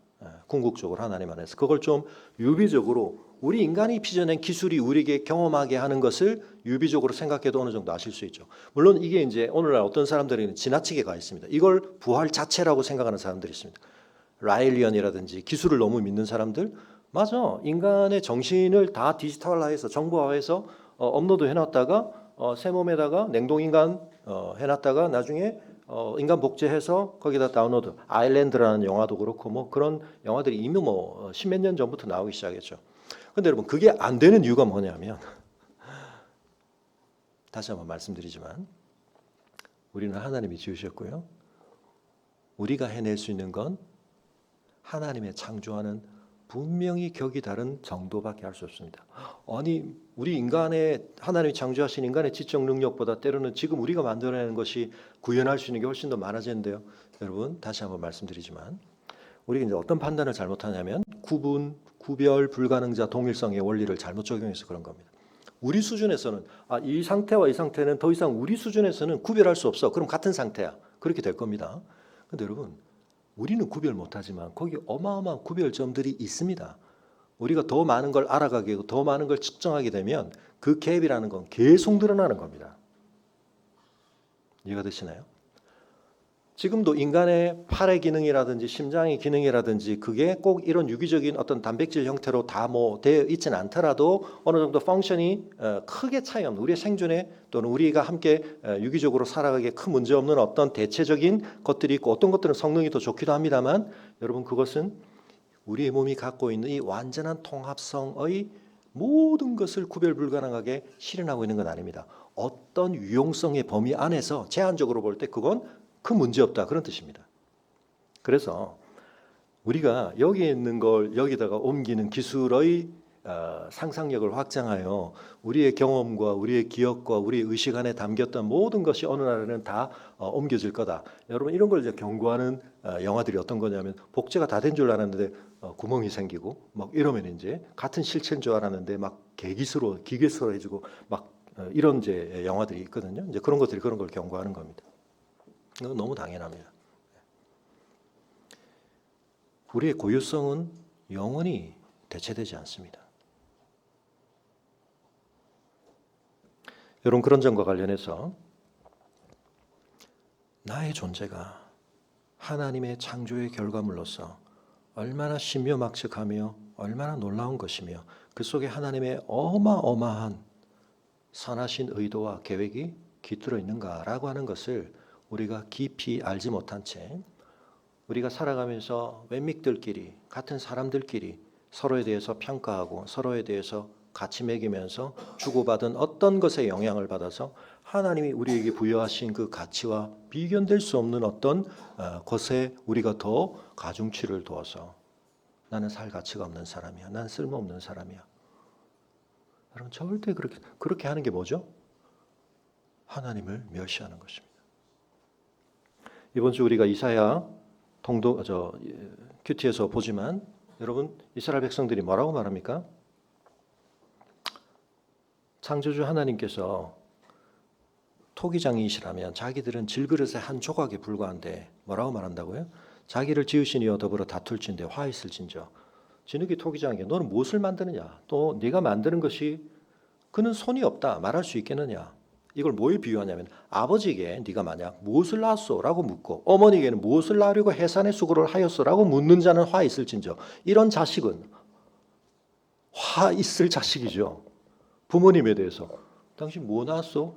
궁극적으로 하나님 안에서 그걸 좀 유비적으로 우리 인간이 빚어낸 기술이 우리에게 경험하게 하는 것을 유비적으로 생각해도 어느 정도 아실 수 있죠. 물론 이게 이제 오늘날 어떤 사람들에게는 지나치게 가 있습니다. 이걸 부활 자체라고 생각하는 사람들이 있습니다. 라일리언이라든지 기술을 너무 믿는 사람들, 맞아. 인간의 정신을 다 디지털화해서 정보화해서 업로드 해놨다가 새 몸에다가 냉동인간 해놨다가 나중에 인간 복제해서 거기다 다운로드. 아일랜드라는 영화도 그렇고 뭐 그런 영화들이 이미 뭐 십몇 년 전부터 나오기 시작했죠. 근데 여러분 그게 안 되는 이유가 뭐냐면 다시 한번 말씀드리지만 우리는 하나님이 지으셨고요. 우리가 해낼 수 있는 건 하나님의 창조하는 분명히 격이 다른 정도밖에 할 수 없습니다. 아니 우리 인간의 하나님이 창조하신 인간의 지적 능력보다 때로는 지금 우리가 만들어내는 것이 구현할 수 있는 게 훨씬 더 많아지는데요. 여러분 다시 한번 말씀드리지만 우리가 이제 어떤 판단을 잘못하냐면 구별, 불가능자, 동일성의 원리를 잘못 적용해서 그런 겁니다. 우리 수준에서는 이 상태와 이 상태는 더 이상 우리 수준에서는 구별할 수 없어. 그럼 같은 상태야. 그렇게 될 겁니다. 근데 여러분 우리는 구별 못하지만 거기 어마어마한 구별점들이 있습니다. 우리가 더 많은 걸 알아가게 되고 더 많은 걸 측정하게 되면 그 갭이라는 건 계속 늘어나는 겁니다. 이해가 되시나요? 지금도 인간의 팔의 기능이라든지 심장의 기능이라든지 그게 꼭 이런 유기적인 어떤 단백질 형태로 다 뭐 되어 있지는 않더라도 어느 정도 펑션이 크게 차이 없는 우리의 생존에 또는 우리가 함께 유기적으로 살아가기에 큰 문제 없는 어떤 대체적인 것들이 있고 어떤 것들은 성능이 더 좋기도 합니다만 여러분 그것은 우리의 몸이 갖고 있는 이 완전한 통합성의 모든 것을 구별 불가능하게 실현하고 있는 건 아닙니다. 어떤 유용성의 범위 안에서 제한적으로 볼 때 그건 큰 문제 없다 그런 뜻입니다. 그래서 우리가 여기에 있는 걸 여기다가 옮기는 기술의 상상력을 확장하여 우리의 경험과 우리의 기억과 우리의 의식 안에 담겼던 모든 것이 어느 날에는 다 옮겨질 거다. 여러분 이런 걸 이제 경고하는 영화들이 어떤 거냐면 복제가 다 된 줄 알았는데 구멍이 생기고 막 이러면 이제 같은 실체인 줄 알았는데 막 기계스러워지고 막 이런 이제 영화들이 있거든요. 이제 그런 것들이 그런 걸 경고하는 겁니다. 이건 너무 당연합니다. 우리의 고유성은 영원히 대체되지 않습니다. 여러분 그런 점과 관련해서 나의 존재가 하나님의 창조의 결과물로서 얼마나 신묘막측하며 얼마나 놀라운 것이며 그 속에 하나님의 어마어마한 선하신 의도와 계획이 깃들어 있는가라고 하는 것을 우리가 깊이 알지 못한 채 우리가 살아가면서 웬믹들끼리 같은 사람들끼리 서로에 대해서 평가하고 서로에 대해서 가치 매기면서 주고받은 어떤 것에 영향을 받아서 하나님이 우리에게 부여하신 그 가치와 비견될 수 없는 어떤 것에 우리가 더 가중치를 두어서 나는 살 가치가 없는 사람이야. 난 쓸모없는 사람이야. 여러분 절대 그렇게 하는 게 뭐죠? 하나님을 멸시하는 것입니다. 이번 주 우리가 이사야 큐티에서 보지만 여러분 이스라엘 백성들이 뭐라고 말합니까? 창조주 하나님께서 토기장이시라면 자기들은 질그릇의 한 조각에 불과한데 뭐라고 말한다고요? 자기를 지으신 이와 더불어 다툴진대 화 있을진저 진흙이 토기장에게 너는 무엇을 만드느냐 또 네가 만드는 것이 그는 손이 없다 말할 수 있겠느냐 이걸 뭐에 비유하냐면 아버지에게 네가 만약 무엇을 낳았소? 라고 묻고 어머니에게는 무엇을 낳으려고 해산의 수고를 하였소? 라고 묻는 자는 화 있을진저 이런 자식은 화 있을 자식이죠. 부모님에 대해서 당신 뭐 낳았소?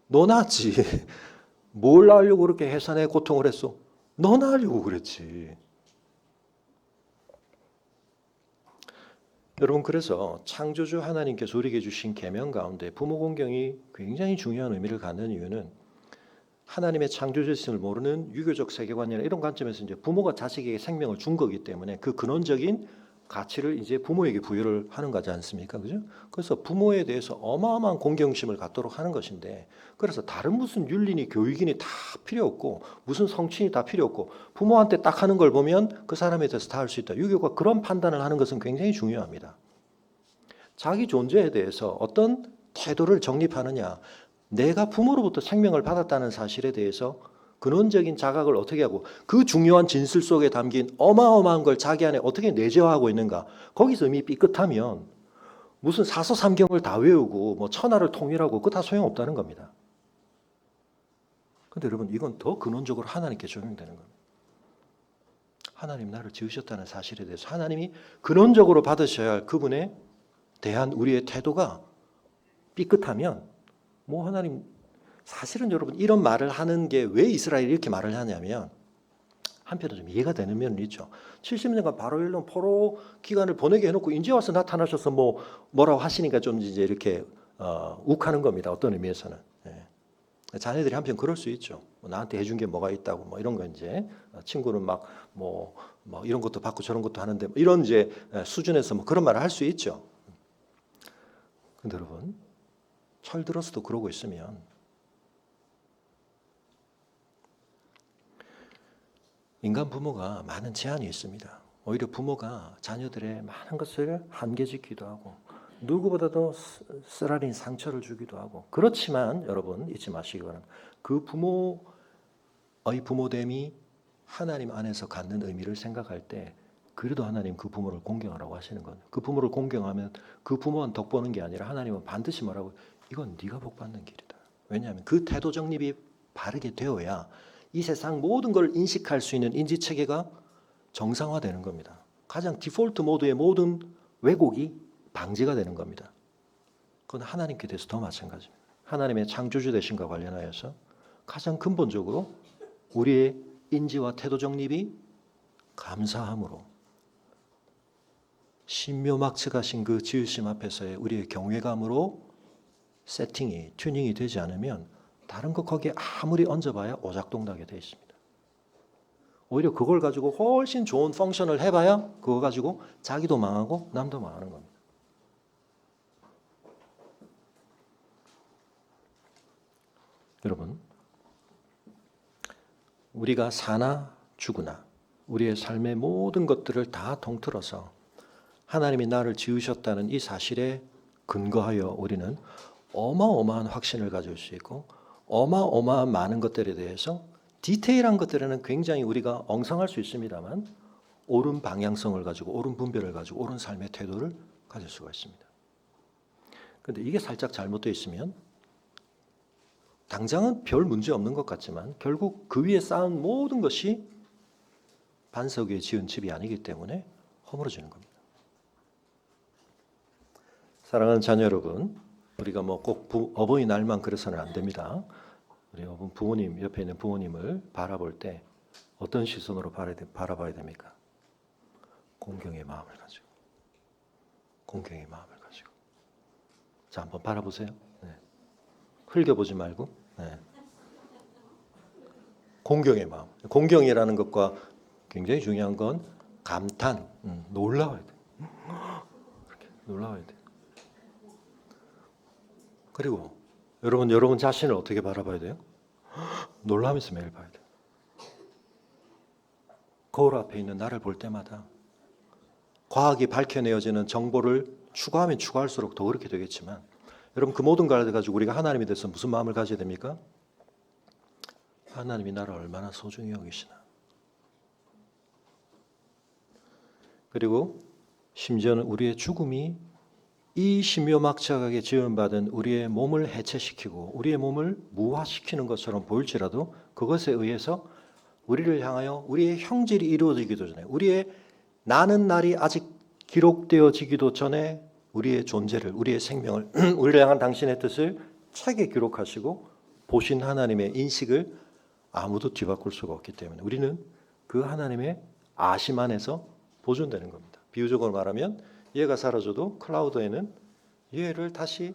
너 낳았지. 뭘 낳으려고 그렇게 해산의 고통을 했소? 너 낳으려고 그랬지. 여러분 그래서 창조주 하나님께서 우리에게 주신 계명 가운데 부모 공경이 굉장히 중요한 의미를 갖는 이유는 하나님의 창조주심을 모르는 유교적 세계관이나 이런 관점에서 이제 부모가 자식에게 생명을 준 거기 때문에 그 근원적인 가치를 이제 부모에게 부여를 하는 거지 않습니까? 그죠? 그래서 부모에 대해서 어마어마한 공경심을 갖도록 하는 것인데 그래서 다른 무슨 윤리니 교육이니 다 필요 없고 무슨 성취니 다 필요 없고 부모한테 딱 하는 걸 보면 그 사람에 대해서 다 할 수 있다. 유교가 그런 판단을 하는 것은 굉장히 중요합니다. 자기 존재에 대해서 어떤 태도를 정립하느냐 내가 부모로부터 생명을 받았다는 사실에 대해서 근원적인 자각을 어떻게 하고 그 중요한 진실 속에 담긴 어마어마한 걸 자기 안에 어떻게 내재화하고 있는가. 거기서 이미 삐끗하면 무슨 사서삼경을 다 외우고 뭐 천하를 통일하고 그거 다 소용없다는 겁니다. 근데 여러분 이건 더 근원적으로 하나님께 적용되는 겁니다. 하나님 나를 지으셨다는 사실에 대해서 하나님이 근원적으로 받으셔야 할 그분에 대한 우리의 태도가 삐끗하면 뭐 하나님 사실은 여러분 이런 말을 하는 게 왜 이스라엘이 이렇게 말을 하냐면 한편으로 좀 이해가 되는 면이 있죠. 70년간 바로엘론 포로 기간을 보내게 해놓고 이제 와서 나타나셔서 뭐라고 하시니까 좀 이제 이렇게 욱하는 겁니다. 어떤 의미에서는. 예. 자녀들이 한편 그럴 수 있죠. 나한테 해준 게 뭐가 있다고 뭐 이런 거 이제 친구는 막 뭐 이런 것도 받고 저런 것도 하는데 이런 이제 수준에서 뭐 그런 말을 할 수 있죠. 근데 여러분 철들어서도 그러고 있으면 인간 부모가 많은 제한이 있습니다. 오히려 부모가 자녀들의 많은 것을 한계짓기도 하고 누구보다도 쓰라린 상처를 주기도 하고 그렇지만 여러분 잊지 마시기 바랍니다. 그 부모의 부모됨이 하나님 안에서 갖는 의미를 생각할 때 그래도 하나님 그 부모를 공경하라고 하시는 건 그 부모를 공경하면 그 부모만 덕 보는 게 아니라 하나님은 반드시 뭐라고 이건 네가 복 받는 길이다. 왜냐하면 그 태도 정립이 바르게 되어야 이 세상 모든 걸 인식할 수 있는 인지체계가 정상화되는 겁니다. 가장 디폴트 모드의 모든 왜곡이 방지가 되는 겁니다. 그건 하나님께 대해서 더 마찬가지입니다. 하나님의 창조주 되신과 관련하여서 가장 근본적으로 우리의 인지와 태도 정립이 감사함으로 신묘막측하신 그 지으심 앞에서의 우리의 경외감으로 세팅이 튜닝이 되지 않으면 다른 것 거기에 아무리 얹어봐야 오작동나게 되어 있습니다. 오히려 그걸 가지고 훨씬 좋은 펑션을 해봐야 그거 가지고 자기도 망하고 남도 망하는 겁니다. 여러분 우리가 사나 죽으나 우리의 삶의 모든 것들을 다 통틀어서 하나님이 나를 지으셨다는 이 사실에 근거하여 우리는 어마어마한 확신을 가질 수 있고 어마어마한 많은 것들에 대해서 디테일한 것들에는 굉장히 우리가 엉성할 수 있습니다만 옳은 방향성을 가지고 옳은 분별을 가지고 옳은 삶의 태도를 가질 수가 있습니다. 그런데 이게 살짝 잘못되어 있으면 당장은 별 문제 없는 것 같지만 결국 그 위에 쌓은 모든 것이 반석 위에 지은 집이 아니기 때문에 허물어지는 겁니다. 사랑하는 자녀 여러분, 우리가 뭐 꼭 어버이날만 그래서는 안 됩니다. 우리 부모님 옆에 있는 부모님을 바라볼 때 어떤 시선으로 바라봐야 됩니까? 공경의 마음을 가지고, 공경의 마음을 가지고. 자, 한번 바라보세요. 네. 흘겨보지 말고. 네. 공경의 마음. 공경이라는 것과 굉장히 중요한 건 감탄, 놀라워야 돼. 그렇게 놀라워야 돼. 그리고 여러분 자신을 어떻게 바라봐야 돼요? 놀라면서 매일 봐야 돼요. 거울 앞에 있는 나를 볼 때마다 과학이 밝혀내어지는 정보를 추가하면 추가할수록 더 그렇게 되겠지만 여러분 그 모든 걸 가지고 우리가 하나님에 대해서 무슨 마음을 가져야 됩니까? 하나님이 나를 얼마나 소중히 여기시나. 그리고 심지어는 우리의 죽음이 이 신묘막측하게 지음받은 우리의 몸을 해체시키고 우리의 몸을 무화시키는 것처럼 보일지라도 그것에 의해서 우리를 향하여 우리의 형질이 이루어지기도 전에 우리의 나는 날이 아직 기록되어지기도 전에 우리의 존재를 우리의 생명을 우리를 향한 당신의 뜻을 책에 기록하시고 보신 하나님의 인식을 아무도 뒤바꿀 수가 없기 때문에 우리는 그 하나님의 아심 안에서 보존되는 겁니다. 비유적으로 말하면 얘가 사라져도 클라우드에는 얘를 다시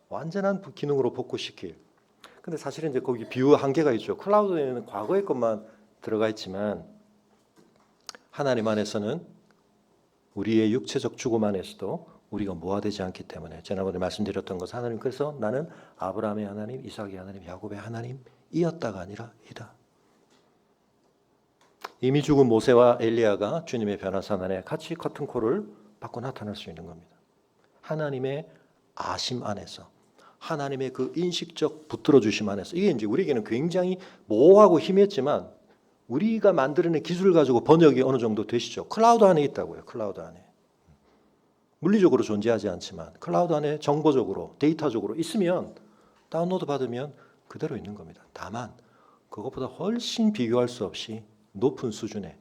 완전한 기능으로 복구시킬. 근데 사실은 이제 거기 비유 한계가 있죠. 클라우드에는 과거의 것만 들어가 있지만 하나님 안에서는 우리의 육체적 죽음 안에서도 우리가 모아되지 않기 때문에 지난번에 말씀드렸던 것은 하나님 그래서 나는 아브라함의 하나님, 이삭의 하나님, 야곱의 하나님이었다가 아니라 이다. 이미 죽은 모세와 엘리야가 주님의 변화산 안에 같이 커튼콜을 받고 나타날 수 있는 겁니다. 하나님의 아심 안에서 하나님의 그 인식적 붙들어 주심 안에서 이게 이제 우리에게는 굉장히 모호하고 희미했지만 우리가 만들어낸 기술을 가지고 번역이 어느 정도 되시죠. 클라우드 안에 있다고요. 클라우드 안에. 물리적으로 존재하지 않지만 클라우드 안에 정보적으로 데이터적으로 있으면 다운로드 받으면 그대로 있는 겁니다. 다만 그것보다 훨씬 비교할 수 없이 높은 수준의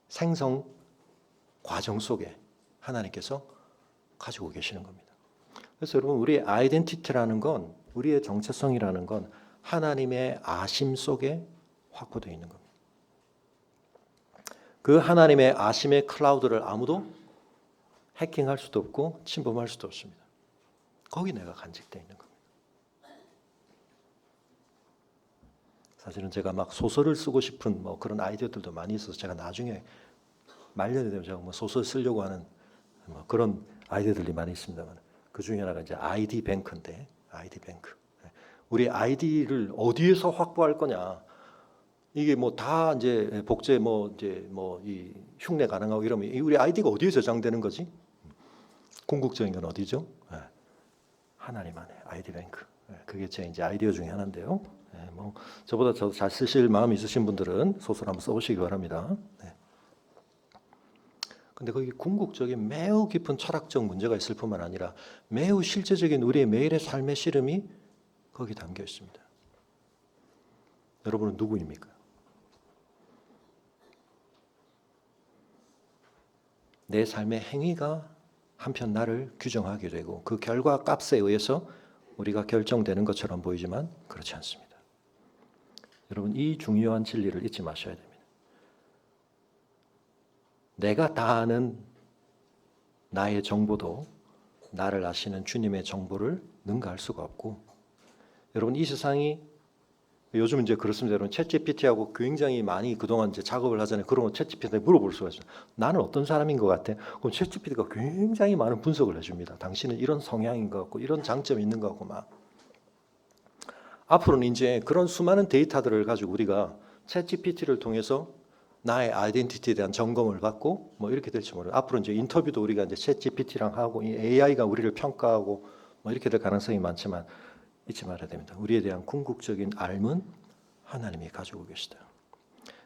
생성 과정 속에 하나님께서 가지고 계시는 겁니다. 그래서 여러분 우리의 아이덴티티라는 건 우리의 정체성이라는 건 하나님의 아심 속에 확보되어 있는 겁니다. 그 하나님의 아심의 클라우드를 아무도 해킹할 수도 없고 침범할 수도 없습니다. 거기 내가 간직되어 있는 겁니다. 사실은 제가 막 소설을 쓰고 싶은 뭐 그런 아이디어들도 많이 있어서 제가 나중에 말년이 되면 제가 뭐 소설 쓰려고 하는 뭐 그런 아이디어들이 많이 있습니다만 그 중에 하나가 이제 아이디 뱅크인데 아이디 뱅크. 우리 아이디를 어디에서 확보할 거냐? 이게 뭐 다 이제 복제 뭐 이제 뭐 이 흉내 가능하고 이러면 우리 아이디가 어디에 저장되는 거지? 궁극적인 건 어디죠? 하나님 안에 아이디 뱅크. 그게 제 이제 아이디어 중에 하나인데요. 뭐 저보다 더 잘 쓰실 마음이 있으신 분들은 소설 한번 써보시기 바랍니다. 근데 거기 궁극적인 매우 깊은 철학적 문제가 있을 뿐만 아니라 매우 실제적인 우리의 매일의 삶의 씨름이 거기 담겨 있습니다. 여러분은 누구입니까? 내 삶의 행위가 한편 나를 규정하게 되고 그 결과 값에 의해서 우리가 결정되는 것처럼 보이지만 그렇지 않습니다. 여러분 이 중요한 진리를 잊지 마셔야 됩니다. 내가 다 아는 나의 정보도 나를 아시는 주님의 정보를 능가할 수가 없고 여러분 이 세상이 요즘 이제 그렇습니다. 여러분 챗GPT하고 굉장히 많이 그동안 이제 작업을 하잖아요. 그런 거 챗GPT한테 물어볼 수가 있어요. 나는 어떤 사람인 것 같아? 그럼 챗GPT가 굉장히 많은 분석을 해줍니다. 당신은 이런 성향인 것 같고 이런 장점이 있는 것 같고 막 앞으로는 이제 그런 수많은 데이터들을 가지고 우리가 챗GPT를 통해서 나의 아이덴티티에 대한 점검을 받고 뭐 이렇게 될지 모르겠어요. 앞으로 이제 인터뷰도 우리가 이제 챗GPT랑 하고 이 AI가 우리를 평가하고 뭐 이렇게 될 가능성이 많지만 잊지 말아야 됩니다. 우리에 대한 궁극적인 알은 하나님이 가지고 계시다.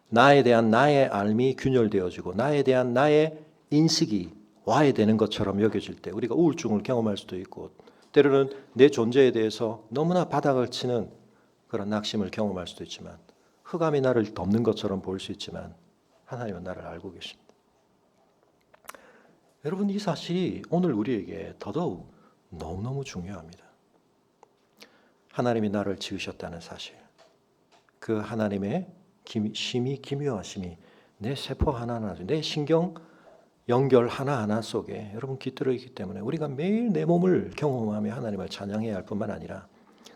나에 대한 나의 알미 균열되어지고 나에 대한 나의 인식이 와해되는 것처럼 여겨질 때 우리가 우울증을 경험할 수도 있고 때로는 내 존재에 대해서 너무나 바닥을 치는 그런 낙심을 경험할 수도 있지만 흑암이 나를 덮는 것처럼 보일 수 있지만 하나님은 나를 알고 계십니다. 여러분 이 사실이 오늘 우리에게 더더욱 너무너무 중요합니다. 하나님이 나를 지으셨다는 사실, 그 하나님의 심히 기묘하심이 내 세포 하나하나, 내 신경 연결 하나하나 속에 여러분 깃들어 있기 때문에 우리가 매일 내 몸을 경험하며 하나님을 찬양해야 할 뿐만 아니라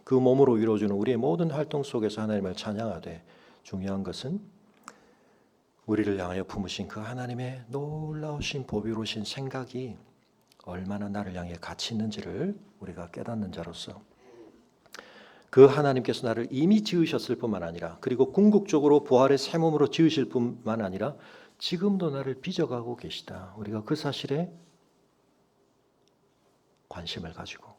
그 몸으로 이루어지는 우리의 모든 활동 속에서 하나님을 찬양하되 중요한 것은 우리를 향하여 품으신 그 하나님의 놀라우신 보비로우신 생각이 얼마나 나를 향해 가치 있는지를 우리가 깨닫는 자로서 그 하나님께서 나를 이미 지으셨을 뿐만 아니라 그리고 궁극적으로 부활의 새 몸으로 지으실 뿐만 아니라 지금도 나를 빚어가고 계시다. 우리가 그 사실에 관심을 가지고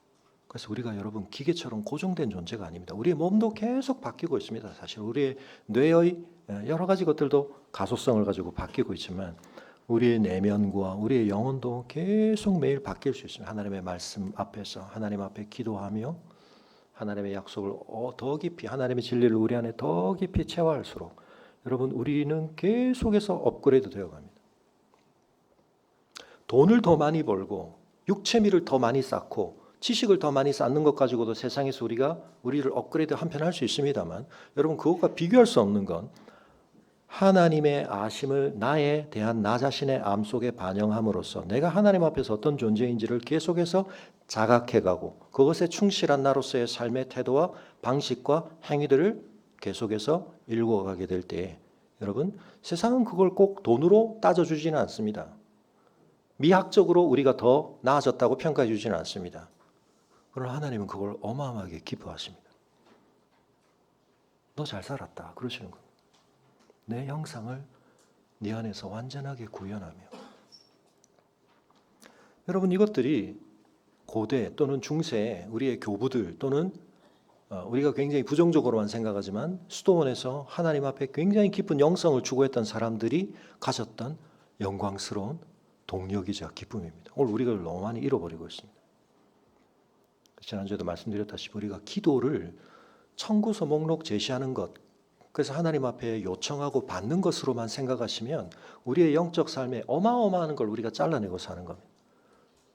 그래서 우리가 여러분 기계처럼 고정된 존재가 아닙니다. 우리의 몸도 계속 바뀌고 있습니다. 사실 우리의 뇌의 여러 가지 것들도 가소성을 가지고 바뀌고 있지만 우리의 내면과 우리의 영혼도 계속 매일 바뀔 수 있습니다. 하나님의 말씀 앞에서 하나님 앞에 기도하며 하나님의 약속을 더 깊이 하나님의 진리를 우리 안에 더 깊이 체화할수록 여러분 우리는 계속해서 업그레이드 되어갑니다. 돈을 더 많이 벌고 육체미를 더 많이 쌓고 지식을 더 많이 쌓는 것 가지고도 세상에서 우리를 업그레이드 한편 할 수 있습니다만 여러분 그것과 비교할 수 없는 건 하나님의 아심을 나에 대한 나 자신의 암 속에 반영함으로써 내가 하나님 앞에서 어떤 존재인지를 계속해서 자각해가고 그것에 충실한 나로서의 삶의 태도와 방식과 행위들을 계속해서 일구어가게 될 때 여러분 세상은 그걸 꼭 돈으로 따져주지는 않습니다. 미학적으로 우리가 더 나아졌다고 평가해 주지는 않습니다. 그러나 하나님은 그걸 어마어마하게 기뻐하십니다. 너 잘 살았다 그러시는 겁니다. 내 형상을 네 안에서 완전하게 구현하며 여러분 이것들이 고대 또는 중세 우리의 교부들 또는 우리가 굉장히 부정적으로만 생각하지만 수도원에서 하나님 앞에 굉장히 깊은 영성을 추구했던 사람들이 가졌던 영광스러운 동력이자 기쁨입니다. 오늘 우리가 너무 많이 잃어버리고 있습니다. 지난주에도 말씀드렸다시피 우리가 기도를 청구서 목록 제시하는 것, 그래서 하나님 앞에 요청하고 받는 것으로만 생각하시면 우리의 영적 삶에 어마어마한 걸 우리가 잘라내고 사는 겁니다.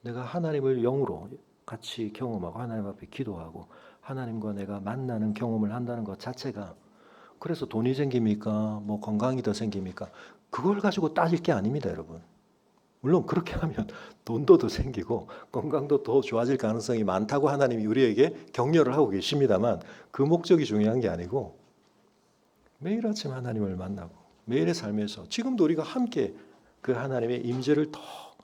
내가 하나님을 영으로 같이 경험하고 하나님 앞에 기도하고 하나님과 내가 만나는 경험을 한다는 것 자체가, 그래서 돈이 생깁니까? 뭐 건강이 더 생깁니까? 그걸 가지고 따질 게 아닙니다, 여러분. 물론 그렇게 하면 돈도 더 생기고 건강도 더 좋아질 가능성이 많다고 하나님이 우리에게 격려를 하고 계십니다만, 그 목적이 중요한 게 아니고 매일 아침 하나님을 만나고 매일의 삶에서 지금도 우리가 함께 그 하나님의 임재를 더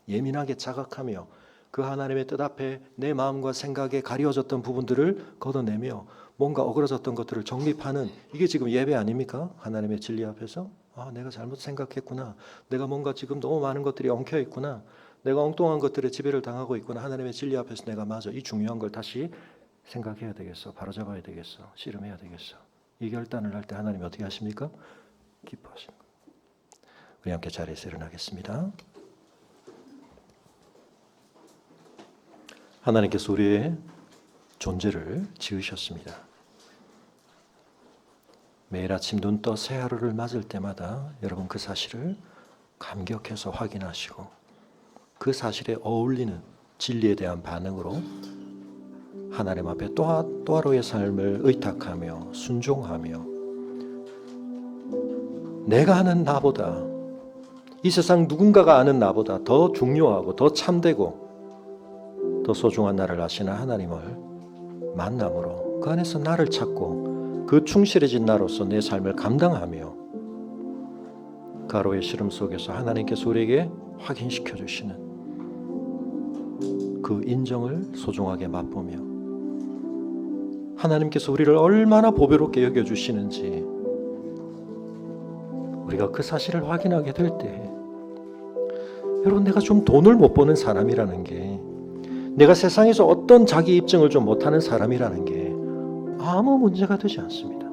예민하게 자각하며 그 하나님의 뜻 앞에 내 마음과 생각에 가려졌던 부분들을 걷어내며 뭔가 어그러졌던 것들을 정립하는, 이게 지금 예배 아닙니까? 하나님의 진리 앞에서 내가 잘못 생각했구나, 내가 뭔가 지금 너무 많은 것들이 엉켜 있구나, 내가 엉뚱한 것들에 지배를 당하고 있구나, 하나님의 진리 앞에서 내가 맞아, 이 중요한 걸 다시 생각해야 되겠어, 바로잡아야 되겠어, 씨름해야 되겠어. 이 결단을 할 때 하나님이 어떻게 하십니까? 기뻐하시는 거예요. 우리 함께 자리에서 일어나겠습니다. 하나님께서 우리의 존재를 지으셨습니다. 매일 아침 눈 떠 새 하루를 맞을 때마다 여러분 그 사실을 감격해서 확인하시고 그 사실에 어울리는 진리에 대한 반응으로 하나님 앞에 또 하루의 삶을 의탁하며 순종하며, 내가 아는 나보다, 이 세상 누군가가 아는 나보다 더 중요하고 더 참되고 더 소중한 나를 아시는 하나님을 만남으로 그 안에서 나를 찾고 그 충실해진 나로서 내 삶을 감당하며 가로의 시름 속에서 하나님께서 우리에게 확인시켜 주시는 그 인정을 소중하게 맛보며 하나님께서 우리를 얼마나 보배롭게 여겨주시는지 우리가 그 사실을 확인하게 될 때, 여러분, 내가 좀 돈을 못 버는 사람이라는 게, 내가 세상에서 어떤 자기 입증을 좀 못하는 사람이라는 게 아무 문제가 되지 않습니다.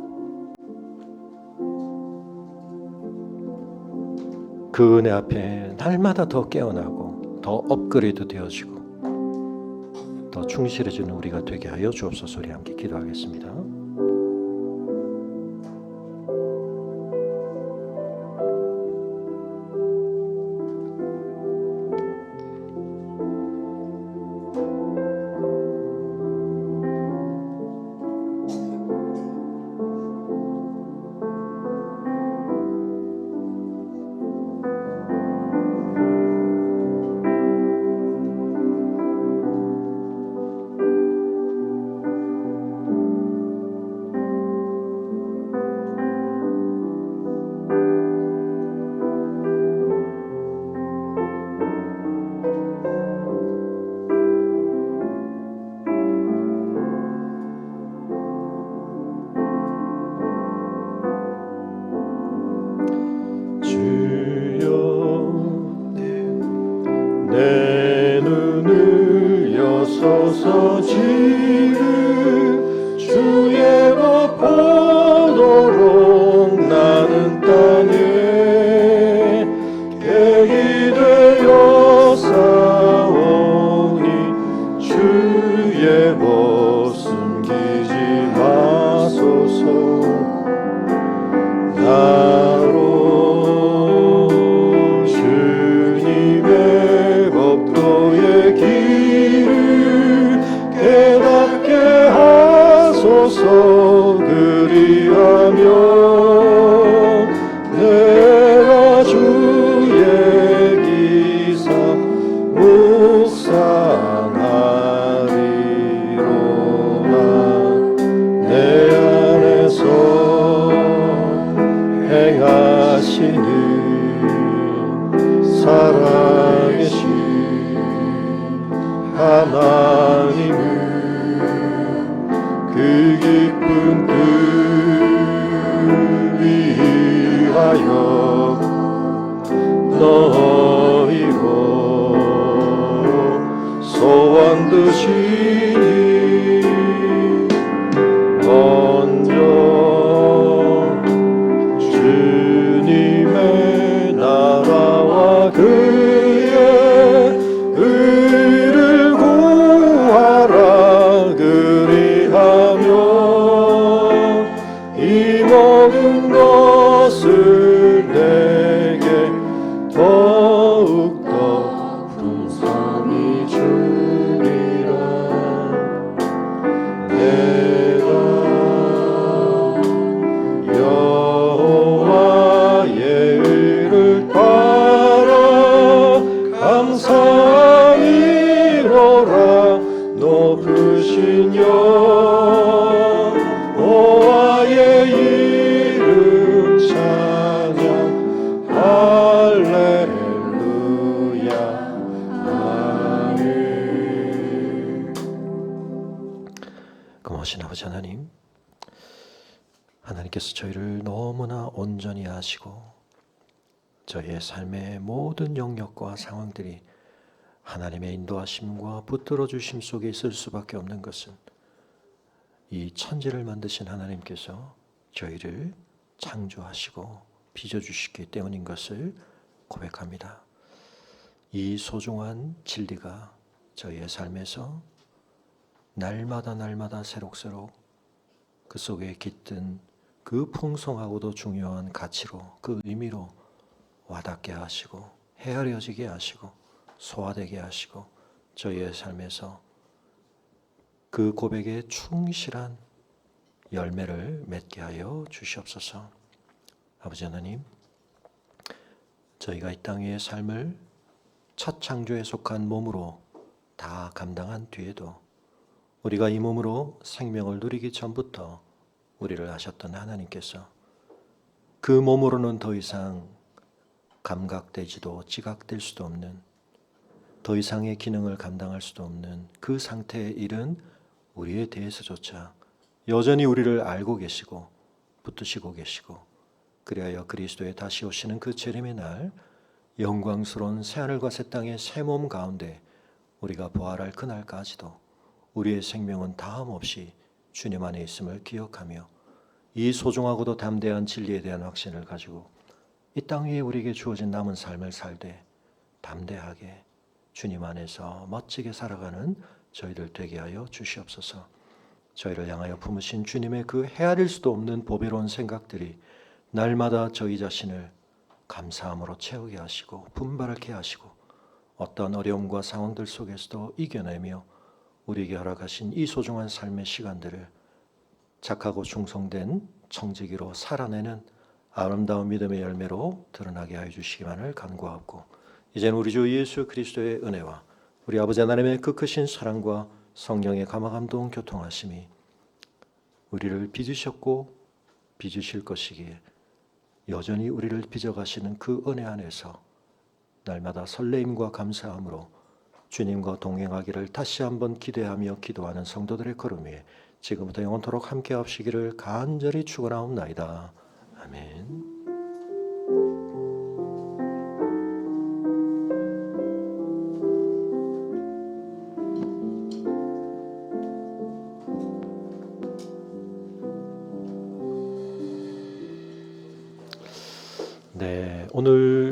그 은혜 앞에 날마다 더 깨어나고 더 업그레이드 되어지고 더 충실해지는 우리가 되게 하여 주옵소서. 우리 함께 기도하겠습니다. 내 눈을 여소서 지금 주의 법 보도록 나는 땅에 객이 되어 싸우니 주의 법 숨기지 마소서. 나로 길을 깨닫게 하소서. 그리하면 내가 주의 기사 묵상하리로다. 내 안에서 행하시는 살아계신 하나님은 그 깊은 뜻 위하여 너희로 소원 만드시니 먼저 주님의 나라와 그의 의를 구하라. 그리하며 이 모든 것을 내게 더욱더 풍성히 주리라. 내가 여호와의 의를 따라 감사히로라. 높으신 여호와의 이름 찬양 할렐루야. 아멘. 고마우신 아버지 하나님, 하나님께서 저희를 너무나 온전히 아시고 저희의 삶의 모든 영역과 상황들이 하나님의 인도하심과 붙들어 주심 속에 있을 수밖에 없는 것은 이 천지를 만드신 하나님께서 저희를 창조하시고 빚어주시기 때문인 것을 고백합니다. 이 소중한 진리가 저희의 삶에서 날마다 새록새록 그 속에 깃든 그 풍성하고도 중요한 가치로, 그 의미로 와닿게 하시고 헤아려지게 하시고 소화되게 하시고 저희의 삶에서 그 고백에 충실한 열매를 맺게 하여 주시옵소서. 아버지 하나님, 저희가 이 땅 위의 삶을 첫 창조에 속한 몸으로 다 감당한 뒤에도 우리가 이 몸으로 생명을 누리기 전부터 우리를 하셨던 하나님께서 그 몸으로는 더 이상 감각되지도 지각될 수도 없는, 더 이상의 기능을 감당할 수도 없는 그 상태에 이른 우리에 대해서조차 여전히 우리를 알고 계시고 붙드시고 계시고, 그리하여 그리스도의 다시 오시는 그 재림의 날 영광스러운 새하늘과 새 땅의 새 몸 가운데 우리가 부활할 그날까지도 우리의 생명은 다함없이 주님 안에 있음을 기억하며 이 소중하고도 담대한 진리에 대한 확신을 가지고 이 땅 위에 우리에게 주어진 남은 삶을 살되 담대하게 주님 안에서 멋지게 살아가는 저희들 되게 하여 주시옵소서. 저희를 향하여 품으신 주님의 그 헤아릴 수도 없는 보배로운 생각들이 날마다 저희 자신을 감사함으로 채우게 하시고 분발하게 하시고 어떤 어려움과 상황들 속에서도 이겨내며 우리에게 허락하신 이 소중한 삶의 시간들을 착하고 충성된 청지기로 살아내는 아름다운 믿음의 열매로 드러나게 하여 주시기만을 간구하고, 이제는 우리 주 예수 그리스도의 은혜와 우리 아버지 하나님의 그 크신 사랑과 성령의 감화감동 교통하심이 우리를 빚으셨고 빚으실 것이기에 여전히 우리를 빚어가시는 그 은혜 안에서 날마다 설레임과 감사함으로 주님과 동행하기를 다시 한번 기대하며 기도하는 성도들의 걸음 위에 지금부터 영원토록 함께 하시기를 간절히 축원하옵나이다. 아멘.